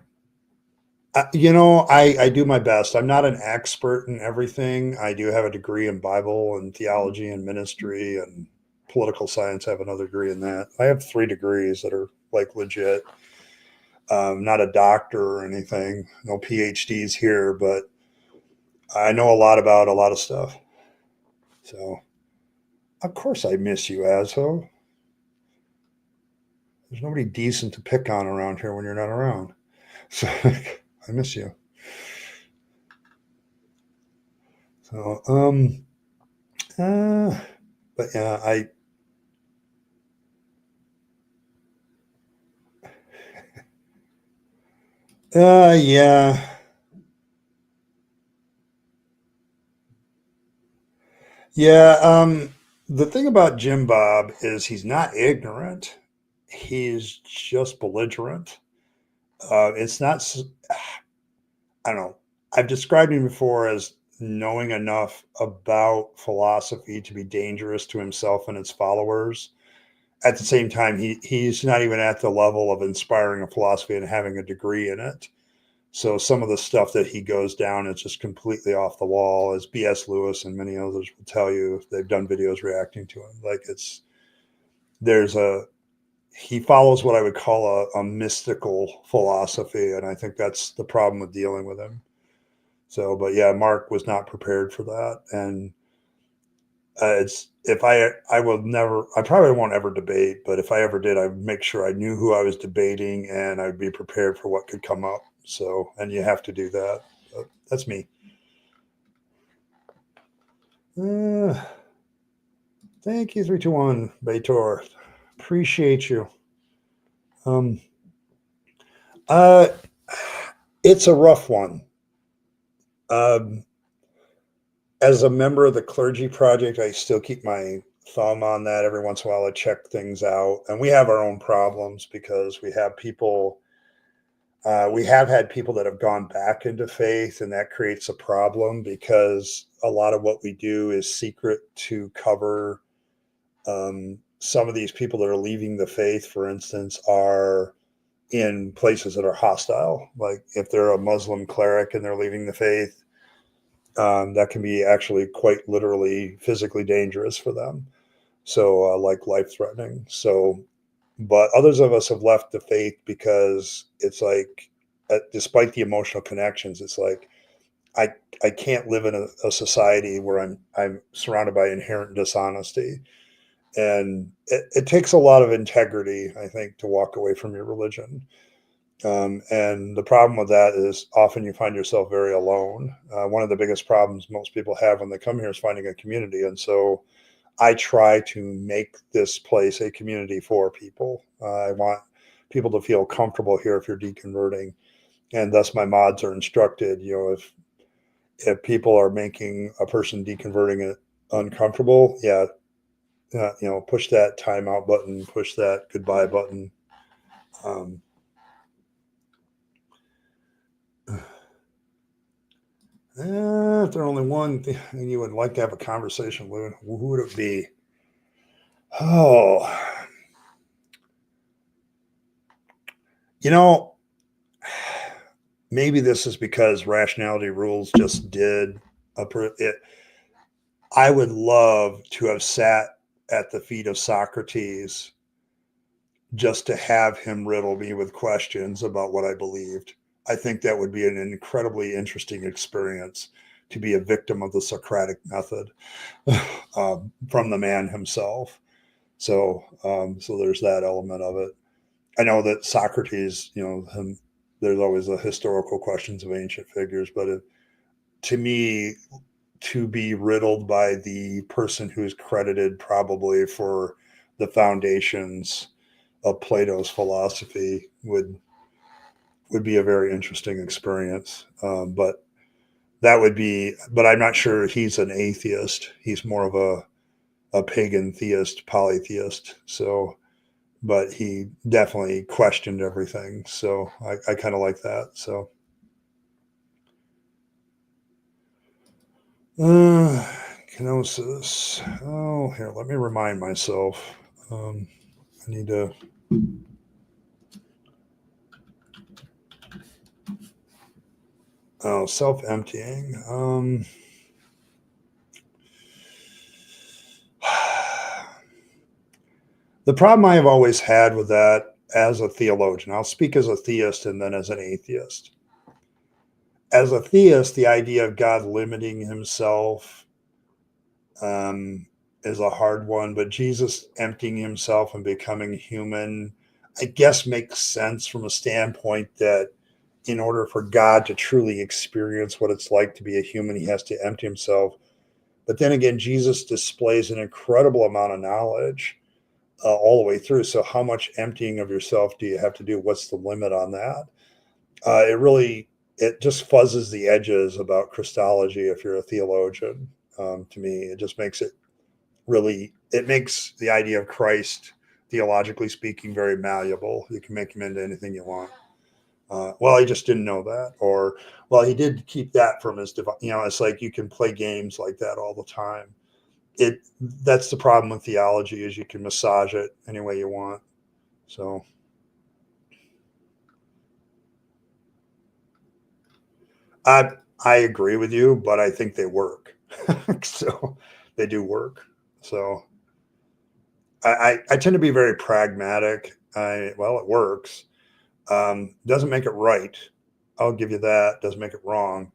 I do my best. I'm not an expert in everything. I do have a degree in Bible and theology and ministry and political science. I have another degree in that. I have 3 degrees that are like legit. Not a doctor or anything. No PhDs here, but I know a lot about a lot of stuff. So, of course, I miss you, asshole. There's nobody decent to pick on around here when you're not around. So, I miss you. So, uh, but yeah, yeah. Yeah, the thing about Jim Bob is he's not ignorant. He's just belligerent. It's not, I don't know. I've described him before as knowing enough about philosophy to be dangerous to himself and his followers. At the same time, he's not even at the level of inspiring a philosophy and having a degree in it. So some of the stuff that he goes down is just completely off the wall, as B.S. Lewis and many others will tell you if they've done videos reacting to him. Like there's a he follows what I would call a mystical philosophy, and I think that's the problem with dealing with him. So, but yeah, Mark was not prepared for that, and it's if I will never, I probably won't ever debate, but if I ever did, I'd make sure I knew who I was debating and I'd be prepared for what could come up. So, and you have to do that. But that's me. Thank you, 321 Baitor. Appreciate you. Um, uh, it's a rough one. Um, as a member of the Clergy Project, I still keep my thumb on that. Every once in a while, I check things out, and we have our own problems because we have people. We have had people that have gone back into faith, and that creates a problem because a lot of what we do is secret to cover. Some of these people that are leaving the faith, for instance, are in places that are hostile. Like if they're a Muslim cleric and they're leaving the faith, that can be actually quite literally physically dangerous for them. So, like life threatening. So, but others of us have left the faith because it's like, despite the emotional connections, it's like I I can't live in a society where I'm surrounded by inherent dishonesty, and it takes a lot of integrity, I think, to walk away from your religion. And the problem with that is often you find yourself very alone. One of the biggest problems most people have when they come here is finding a community, and so I try to make this place a community for people. I want people to feel comfortable here if you're deconverting, and thus my mods are instructed. If people are making a person deconverting it uncomfortable, yeah, push that timeout button, push that goodbye button. Um, if there's only one thing you would like to have a conversation with, who would it be? Oh, you know, maybe this is because Rationality Rules just did it. I would love to have sat at the feet of Socrates just to have him riddle me with questions about what I believed. I think that would be an incredibly interesting experience to be a victim of the Socratic method from the man himself. So there's that element of it. I know that Socrates, there's always the historical questions of ancient figures, but to me, to be riddled by the person who's credited probably for the foundations of Plato's philosophy would be a very interesting experience. But I'm not sure he's an atheist. He's more of a pagan theist, polytheist. So, but he definitely questioned everything. So I kind of like that. So, kenosis. Oh, here, let me remind myself. I need to. Oh, self-emptying. The problem I have always had with that as a theologian, I'll speak as a theist and then as an atheist. As a theist, the idea of God limiting himself is a hard one, but Jesus emptying himself and becoming human, I guess, makes sense from a standpoint that in order for God to truly experience what it's like to be a human, he has to empty himself. But then again, Jesus displays an incredible amount of knowledge all the way through. So, how much emptying of yourself do you have to do? What's the limit on that? It just fuzzes the edges about Christology if you're a theologian. To me, it just makes it it makes the idea of Christ, theologically speaking, very malleable. You can make him into anything you want. Well, he just didn't know that, or well, he did keep that from his divine. It's like you can play games like that all the time. That's the problem with theology is you can massage it any way you want. So I I agree with you, but I think they work. So they do work. So I tend to be very pragmatic. Well, it works. Doesn't make it right. I'll give you that. Doesn't make it wrong,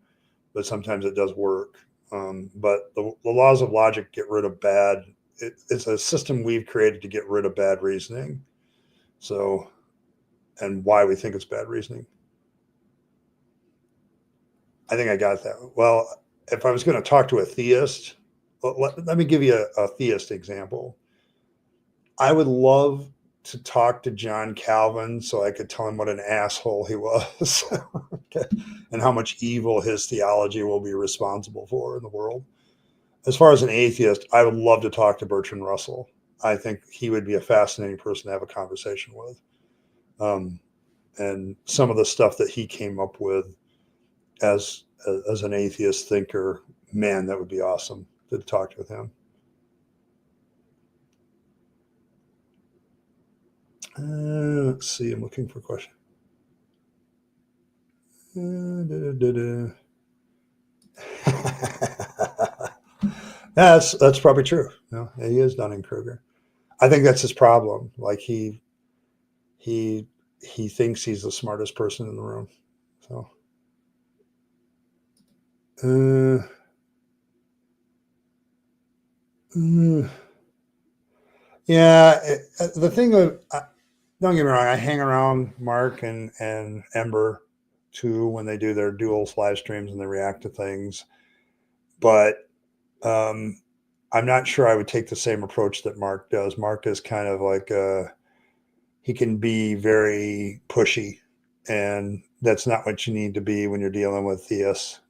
but sometimes it does work. But the laws of logic get rid of bad. It's a system we've created to get rid of bad reasoning. So, and why we think it's bad reasoning. I think I got that. Well, if I was going to talk to a theist, let me give you a theist example. I would love to talk to John Calvin so I could tell him what an asshole he was and how much evil his theology will be responsible for in the world. As far as an atheist, I would love to talk to Bertrand Russell. I think he would be a fascinating person to have a conversation with. And some of the stuff that he came up with as an atheist thinker, man, that would be awesome to talk with him. Let's see. I'm looking for a question. That's probably true. No, he is Dunning-Kruger. I think that's his problem. Like he thinks he's the smartest person in the room. So, yeah. The thing of don't get me wrong, I hang around Mark and Ember too when they do their dual live streams and they react to things, but I'm not sure I would take the same approach that Mark does. Mark is kind of like he can be very pushy, and that's not what you need to be when you're dealing with theists.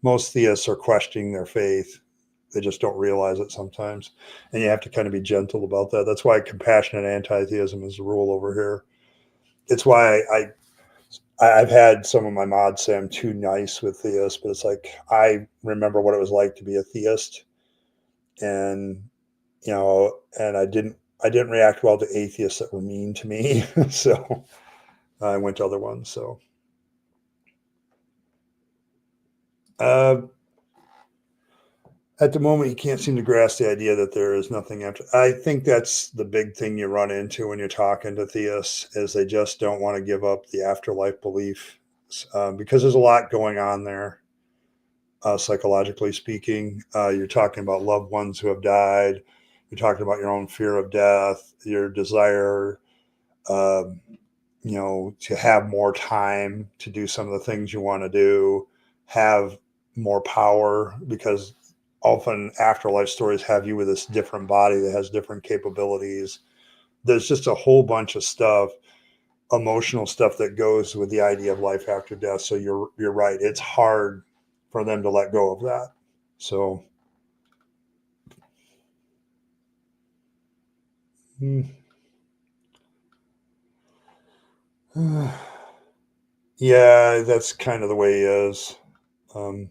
Most theists are questioning their faith. They just don't realize it sometimes. And you have to kind of be gentle about that. That's why compassionate anti-theism is the rule over here. It's why I've had some of my mods say I'm too nice with theists, but it's like I remember what it was like to be a theist. And and I didn't react well to atheists that were mean to me. So I went to other ones. So at the moment, you can't seem to grasp the idea that there is nothing after. I think that's the big thing you run into when you're talking to theists is they just don't want to give up the afterlife belief because there's a lot going on there, psychologically speaking. You're talking about loved ones who have died. You're talking about your own fear of death, your desire, to have more time to do some of the things you want to do, have more power because often afterlife stories have you with this different body that has different capabilities. There's just a whole bunch of stuff, emotional stuff that goes with the idea of life after death. So you're right. It's hard for them to let go of that. So yeah, that's kind of the way he is. Um,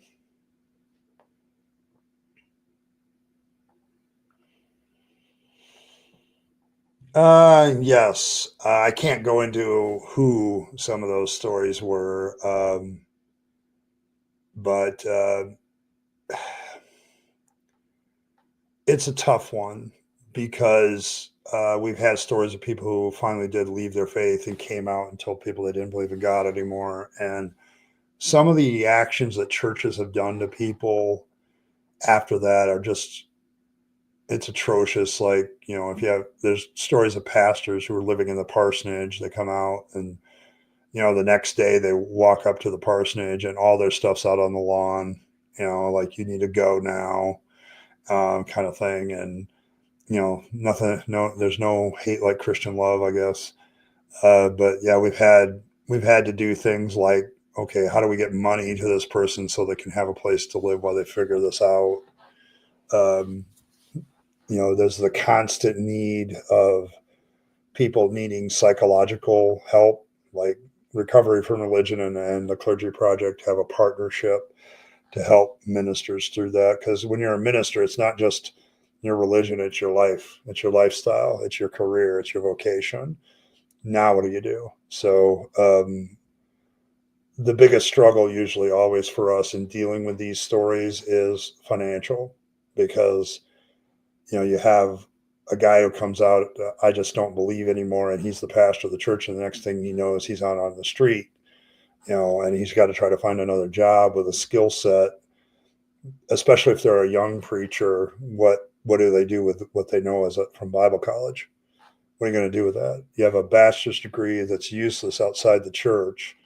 yes. I can't go into who some of those stories were, but it's a tough one because we've had stories of people who finally did leave their faith and came out and told people they didn't believe in God anymore. And some of the actions that churches have done to people after that are just it's atrocious. Like, if there's stories of pastors who are living in the parsonage, they come out and, the next day they walk up to the parsonage and all their stuff's out on the lawn, like you need to go now, kind of thing. And, nothing, no, there's no hate like Christian love, I guess. But yeah, we've had to do things like, okay, how do we get money to this person so they can have a place to live while they figure this out? Um, there's the constant need of people needing psychological help, like Recovery from Religion and the Clergy Project have a partnership to help ministers through that. Because when you're a minister, it's not just your religion, it's your life, it's your lifestyle, it's your career, it's your vocation. Now, what do you do? So, the biggest struggle, usually always for us in dealing with these stories, is financial because you have a guy who comes out, I just don't believe anymore, and he's the pastor of the church, and the next thing he knows, he's out on the street, and he's got to try to find another job with a skill set, especially if they're a young preacher. What do they do with what they know from Bible college? What are you going to do with that? You have a bachelor's degree that's useless outside the church,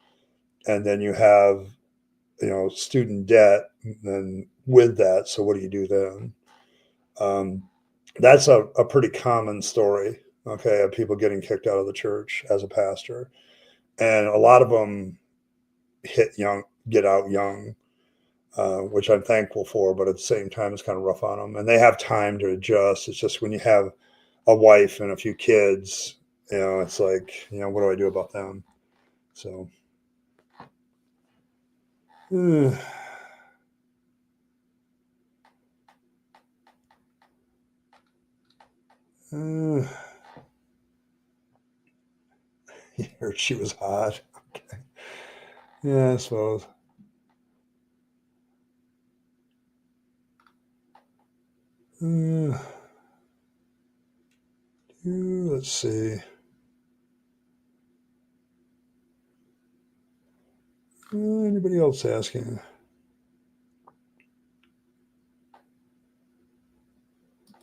and then you have, student debt, and with that, so what do you do then? That's a pretty common story, okay, of people getting kicked out of the church as a pastor, and a lot of them get out young, which I'm thankful for, but at the same time, it's kind of rough on them, and they have time to adjust. It's just when you have a wife and a few kids, it's like, what do I do about them? So, you heard she was hot. Okay. Yeah, I suppose. Let's see. Anybody else asking?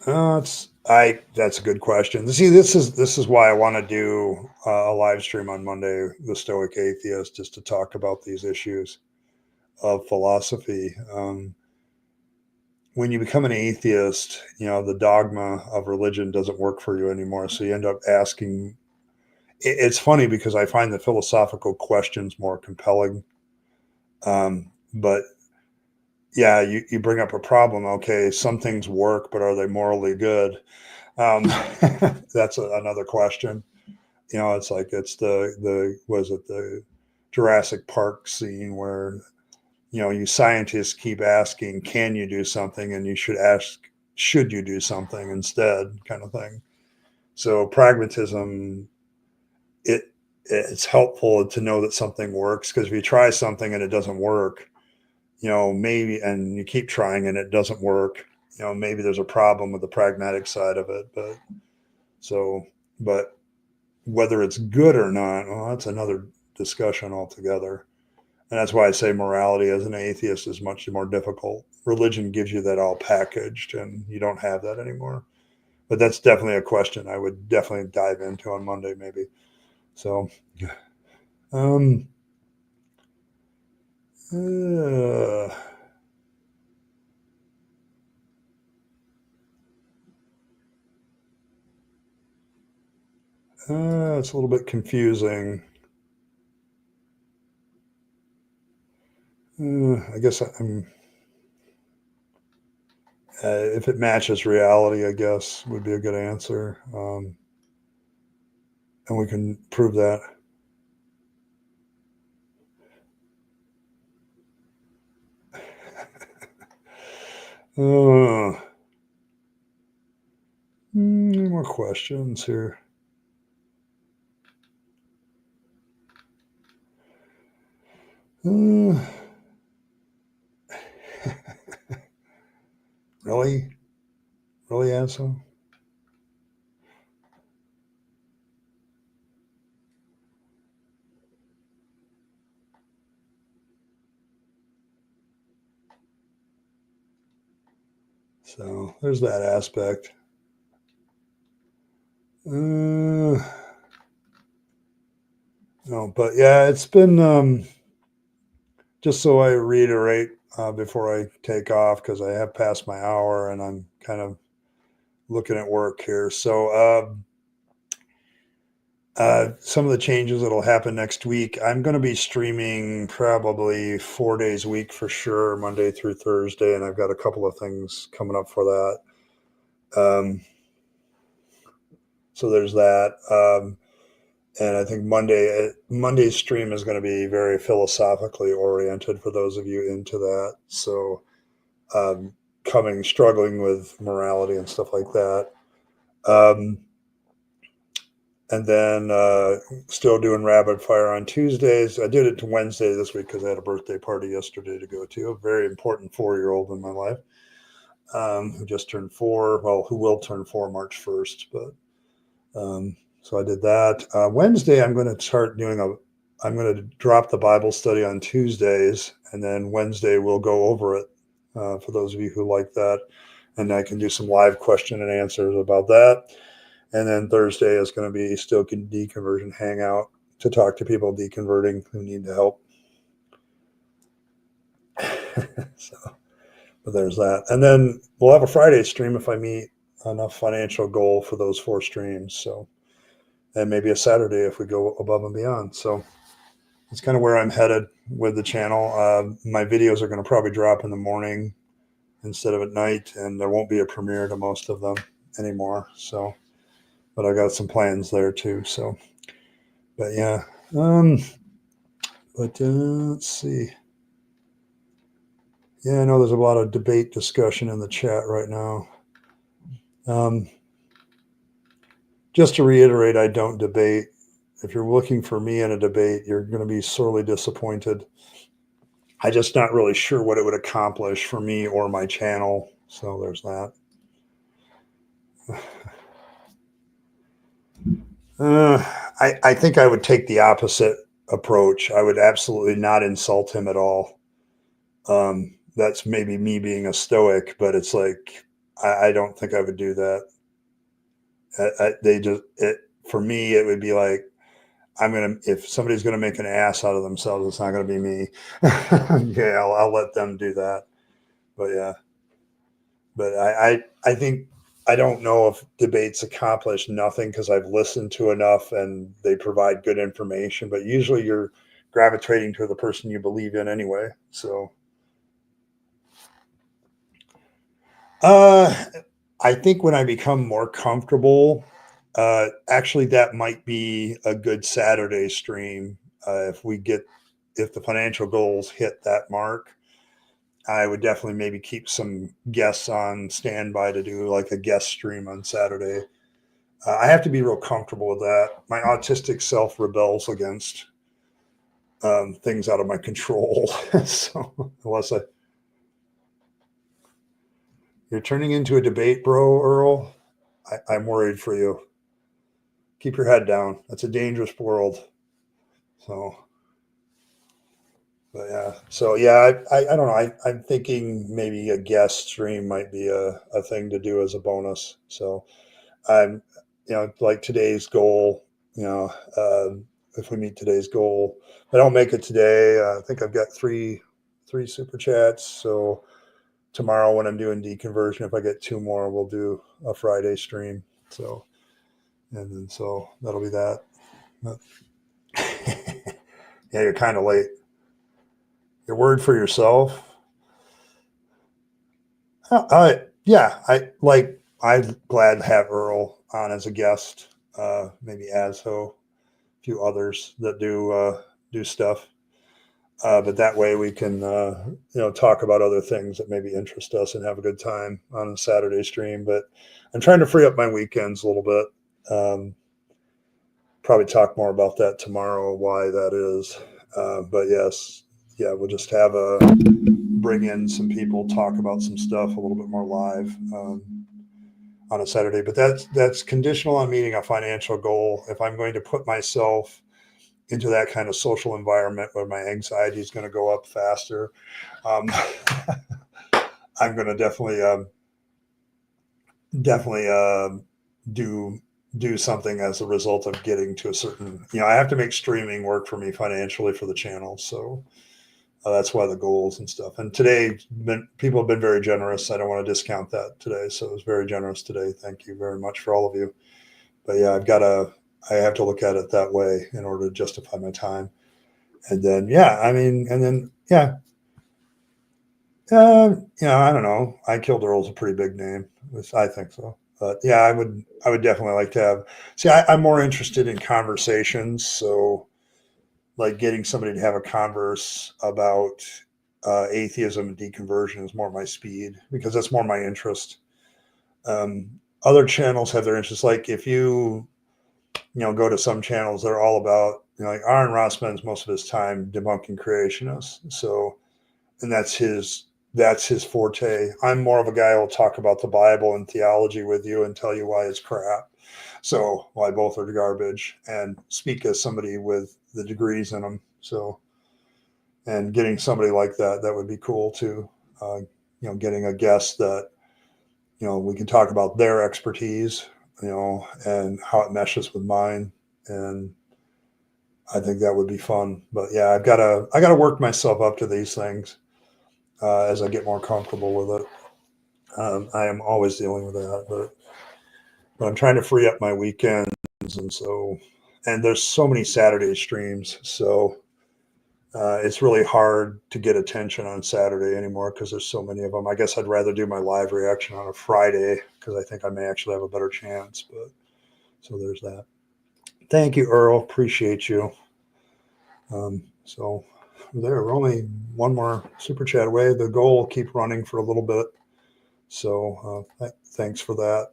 That's a good question. See, this is why I want to do a live stream on Monday, the Stoic Atheist, just to talk about these issues of philosophy. When you become an atheist, the dogma of religion doesn't work for you anymore. So you end up asking. It's funny because I find the philosophical questions more compelling. But yeah, you bring up a problem. Okay, some things work, but are they morally good? That's another question. It's like it's the Jurassic Park scene where you scientists keep asking, can you do something, and you should ask, should you do something instead, kind of thing. So pragmatism, it's helpful to know that something works, because if you try something and it doesn't work, maybe, and you keep trying and it doesn't work, maybe there's a problem with the pragmatic side of it. But whether it's good or not, well, that's another discussion altogether. And that's why I say morality as an atheist is much more difficult. Religion gives you that all packaged, and you don't have that anymore. But that's definitely a question I would definitely dive into on Monday, maybe. So, it's a little bit confusing. I guess I'm. If it matches reality, I guess would be a good answer, and we can prove that. More questions here. Really, Anso? So there's that aspect. No, but yeah, it's been just so I reiterate before I take off, because I have passed my hour and I'm kind of looking at work here. So some of the changes that'll happen next week, I'm going to be streaming probably 4 days a week for sure, Monday through Thursday, and I've got a couple of things coming up for that. So there's that. And I think Monday's stream is going to be very philosophically oriented for those of you into that. So struggling with morality and stuff like that. And then still doing rapid fire on Tuesdays. I did it to Wednesday this week because I had a birthday party yesterday to go to, a very important 4-year-old in my life. who just turned 4. Well, who will turn 4 March 1st. But so I did that. Wednesday, I'm going to drop the Bible study on Tuesdays, and then Wednesday we'll go over it for those of you who like that. And I can do some live question and answers about that. And then Thursday is going to be still deconversion hangout to talk to people deconverting who need the help. So, but there's that. And then we'll have a Friday stream if I meet enough financial goal for those 4 streams. So, and maybe a Saturday if we go above and beyond. So it's kind of where I'm headed with the channel. My videos are going to probably drop in the morning instead of at night, and there won't be a premiere to most of them anymore. So, but I got some plans there too. So, but yeah. Let's see. Yeah, I know there's a lot of debate discussion in the chat right now. Just to reiterate, I don't debate. If you're looking for me in a debate, you're going to be sorely disappointed. I'm just not really sure what it would accomplish for me or my channel. So there's that. I think I would take the opposite approach. I would absolutely not insult him at all. That's maybe me being a stoic, but it's like, I don't think I would do that. For me, it would be like, if somebody's going to make an ass out of themselves, it's not going to be me. Okay, I'll let them do that. But yeah, but I think, I don't know if debates accomplish nothing because I've listened to enough and they provide good information, but usually you're gravitating to the person you believe in anyway. So, I think when I become more comfortable, actually that might be a good Saturday stream. If the financial goals hit that mark, I would definitely maybe keep some guests on standby to do like a guest stream on Saturday. I have to be real comfortable with that. My autistic self rebels against things out of my control. So you're turning into a debate, bro, Earl, I'm worried for you. Keep your head down. That's a dangerous world. So, but yeah. So yeah, I don't know. I'm thinking maybe a guest stream might be a thing to do as a bonus. So I'm, like today's goal, if we meet today's goal, if I don't make it today, I think I've got three super chats. So tomorrow when I'm doing deconversion, if I get 2 more, we'll do a Friday stream. So, and then, so that'll be that. But, yeah, you're kind of late. Your word for yourself. I'm glad to have Earl on as a guest. Maybe Asho, a few others that do stuff. But that way we can, talk about other things that maybe interest us and have a good time on a Saturday stream. But I'm trying to free up my weekends a little bit. Probably talk more about that tomorrow, why that is. But yes, yeah, we'll just bring in some people, talk about some stuff a little bit more live on a Saturday. But that's conditional on meeting a financial goal. If I'm going to put myself into that kind of social environment where my anxiety is going to go up faster, I'm going to definitely do something as a result of getting to a certain, I have to make streaming work for me financially for the channel. So that's why the goals and stuff. And today, people have been very generous. I don't want to discount that today. So it was very generous today. Thank you very much for all of you. But yeah, I have to look at it that way in order to justify my time. And then, I don't know. I Killed Earl is a pretty big name. I think so. But yeah, I would definitely like to have, I'm more interested in conversations. So like getting somebody to have a converse about atheism and deconversion is more my speed because that's more my interest. Other channels have their interests. Like if you go to some channels, they're all about, like Aaron Ross spends most of his time debunking creationists. So, and that's his that's his forte. I'm more of a guy who'll talk about the Bible and theology with you and tell you why it's crap. So why both are garbage, and speak as somebody with the degrees in them. So, and getting somebody like that would be cool too. Getting a guest that, we can talk about their expertise, and how it meshes with mine. And I think that would be fun. But yeah, I gotta work myself up to these things as I get more comfortable with it. I am always dealing with that, but I'm trying to free up my weekends, and there's so many Saturday streams, so it's really hard to get attention on Saturday anymore because there's so many of them. I guess I'd rather do my live reaction on a Friday because I think I may actually have a better chance. But so there's that. Thank you, Earl. Appreciate you. So there, we're only one more super chat away. The goal will keep running for a little bit. So thanks for that.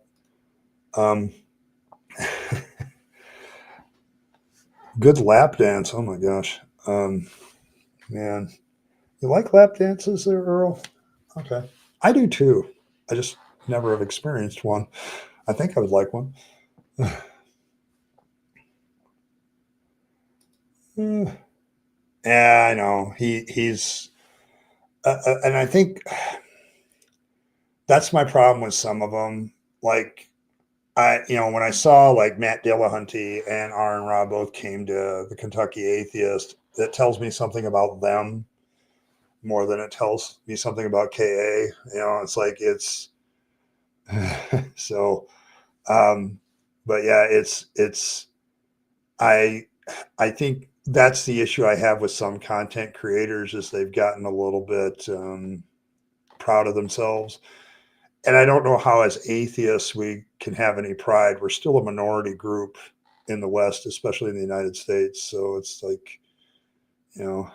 Good lap dance. Oh my gosh. Man, you like lap dances there, Earl? Okay. I do too. I just never have experienced one. I think I would like one. Yeah, I know. He's and I think that's my problem with some of them. Like when I saw like Matt Dillahunty and Aaron Ra both came to the Kentucky Atheist, that tells me something about them more than it tells me something about KA. It's like it's so. But yeah, it's I I think that's the issue I have with some content creators is they've gotten a little bit proud of themselves. And I don't know how, as atheists, we can have any pride. We're still a minority group in the West, especially in the United States. So it's like, no,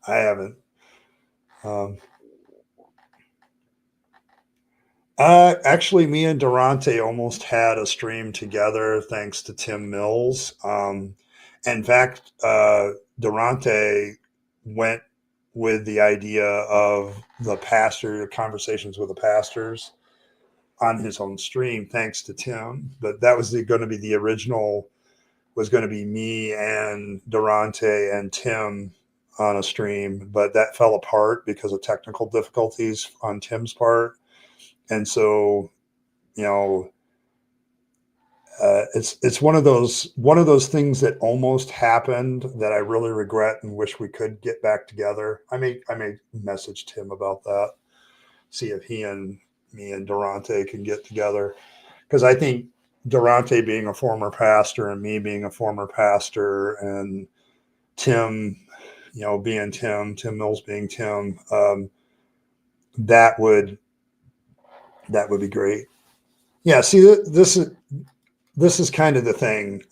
I haven't. Actually, me and Durante almost had a stream together thanks to Tim Mills. In fact, Durante went with the idea of conversations with the pastors on his own stream thanks to Tim. But that was going to be the original, was going to be me and Durante and Tim on a stream, but that fell apart because of technical difficulties on Tim's part. And so, you know, it's one of those things that almost happened that I really regret and wish we could get back together. I may message Tim about that, see if he and me and Durante can get together, because I think Durante being a former pastor and me being a former pastor and Tim, being Tim Mills being Tim, that would be great. Yeah. See, this is kind of the thing.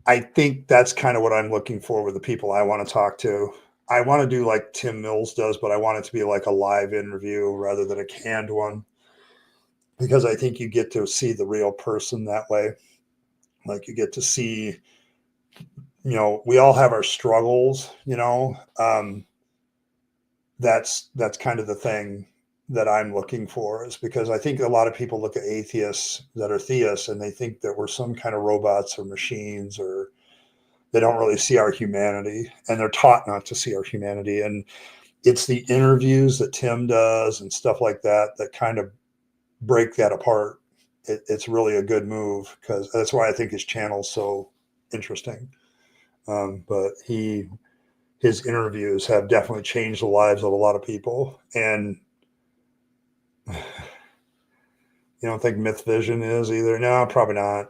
I think that's kind of what I'm looking for with the people I want to talk to. I want to do like Tim Mills does, but I want it to be like a live interview rather than a canned one, because I think you get to see the real person that way. Like you get to see, we all have our struggles, that's kind of the thing that I'm looking for, is because I think a lot of people look at atheists that are theists and they think that we're some kind of robots or machines, or they don't really see our humanity, and they're taught not to see our humanity. And it's the interviews that Tim does and stuff like that that kind of break that apart. It's really a good move, because that's why I think his channel's so interesting. But his interviews have definitely changed the lives of a lot of people. And you don't think Myth Vision is either? No, probably not.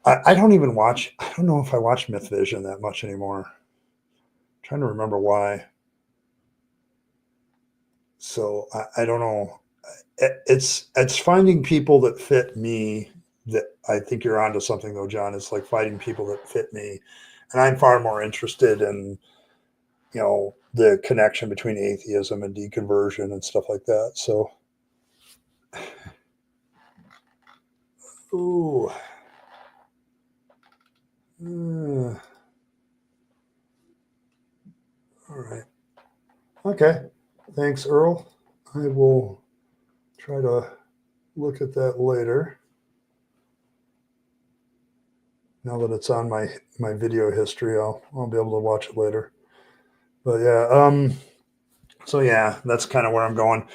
I don't even watch. I don't know if I watch Myth Vision that much anymore. I'm trying to remember why. So I don't know. It's finding people that fit me. That I think you're onto something though, John. It's like finding people that fit me, and I'm far more interested in the connection between atheism and deconversion and stuff like that. So, ooh. All right. Okay. Thanks, Earl. I will try to look at that later. Now that it's on my video history, I'll be able to watch it later. But yeah, so yeah, that's kind of where I'm going.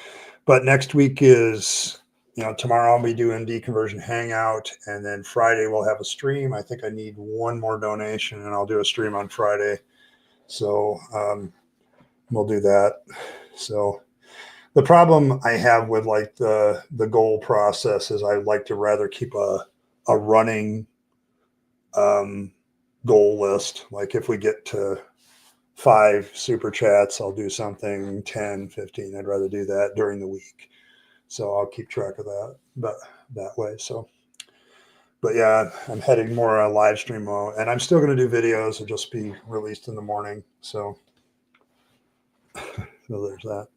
But next week is, tomorrow I'll be doing deconversion hangout, and then Friday we'll have a stream. I think I need one more donation, and I'll do a stream on Friday. So we'll do that. So the problem I have with like the goal process is I like to rather keep a running goal list. Like if we get to 5 super chats, I'll do something 10, 15. I'd rather do that during the week. So I'll keep track of that, but that way. So, but yeah, I'm heading more live stream mode, and I'm still going to do videos. It'll just be released in the morning. So, there's that.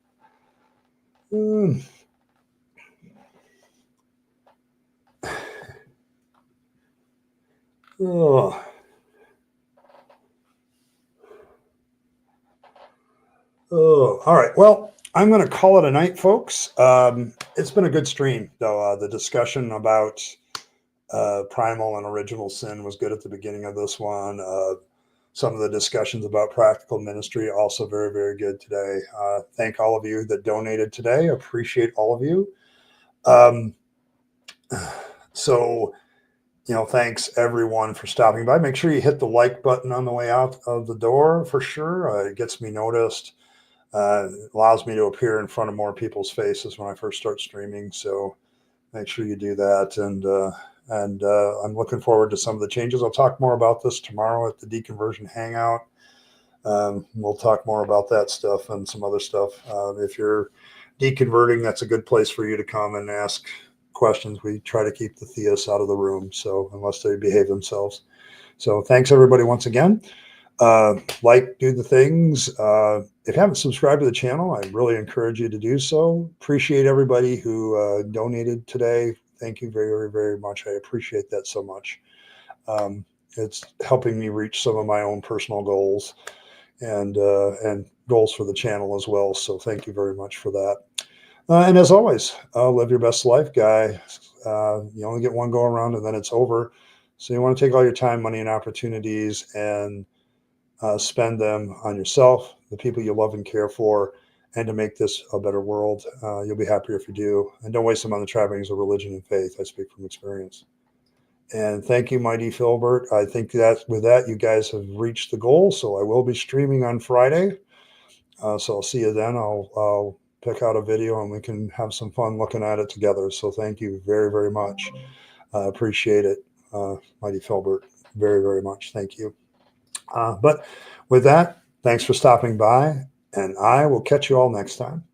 Oh. Oh, all right. Well, I'm going to call it a night, folks. It's been a good stream, though. The discussion about primal and original sin was good at the beginning of this one. Some of the discussions about practical ministry also very, very good today. Thank all of you that donated today. Appreciate all of you. So, thanks everyone for stopping by. Make sure you hit the like button on the way out of the door for sure. It gets me noticed. Allows me to appear in front of more people's faces when I first start streaming. So make sure you do that. And I'm looking forward to some of the changes. I'll talk more about this tomorrow at the deconversion hangout. We'll talk more about that stuff and some other stuff. If you're deconverting, that's a good place for you to come and ask questions. We try to keep the theists out of the room, so unless they behave themselves. So thanks everybody once again. Do the things. If you haven't subscribed to the channel, I really encourage you to do so. Appreciate everybody who donated today. Thank you very, very, very much. I appreciate that so much. It's helping me reach some of my own personal goals and goals for the channel as well. So thank you very much for that. And as always, live your best life, guy. You only get one go around and then it's over. So you want to take all your time, money, and opportunities and spend them on yourself, the people you love and care for, and to make this a better world. You'll be happier if you do. And don't waste them on the trappings of religion and faith. I speak from experience. And thank you, Mighty Philbert. I think that with that, you guys have reached the goal. So I will be streaming on Friday. So I'll see you then. I'll pick out a video and we can have some fun looking at it together. So thank you very, very much. Appreciate it, Mighty Philbert. Very, very much. Thank you. But with that, thanks for stopping by, and I will catch you all next time.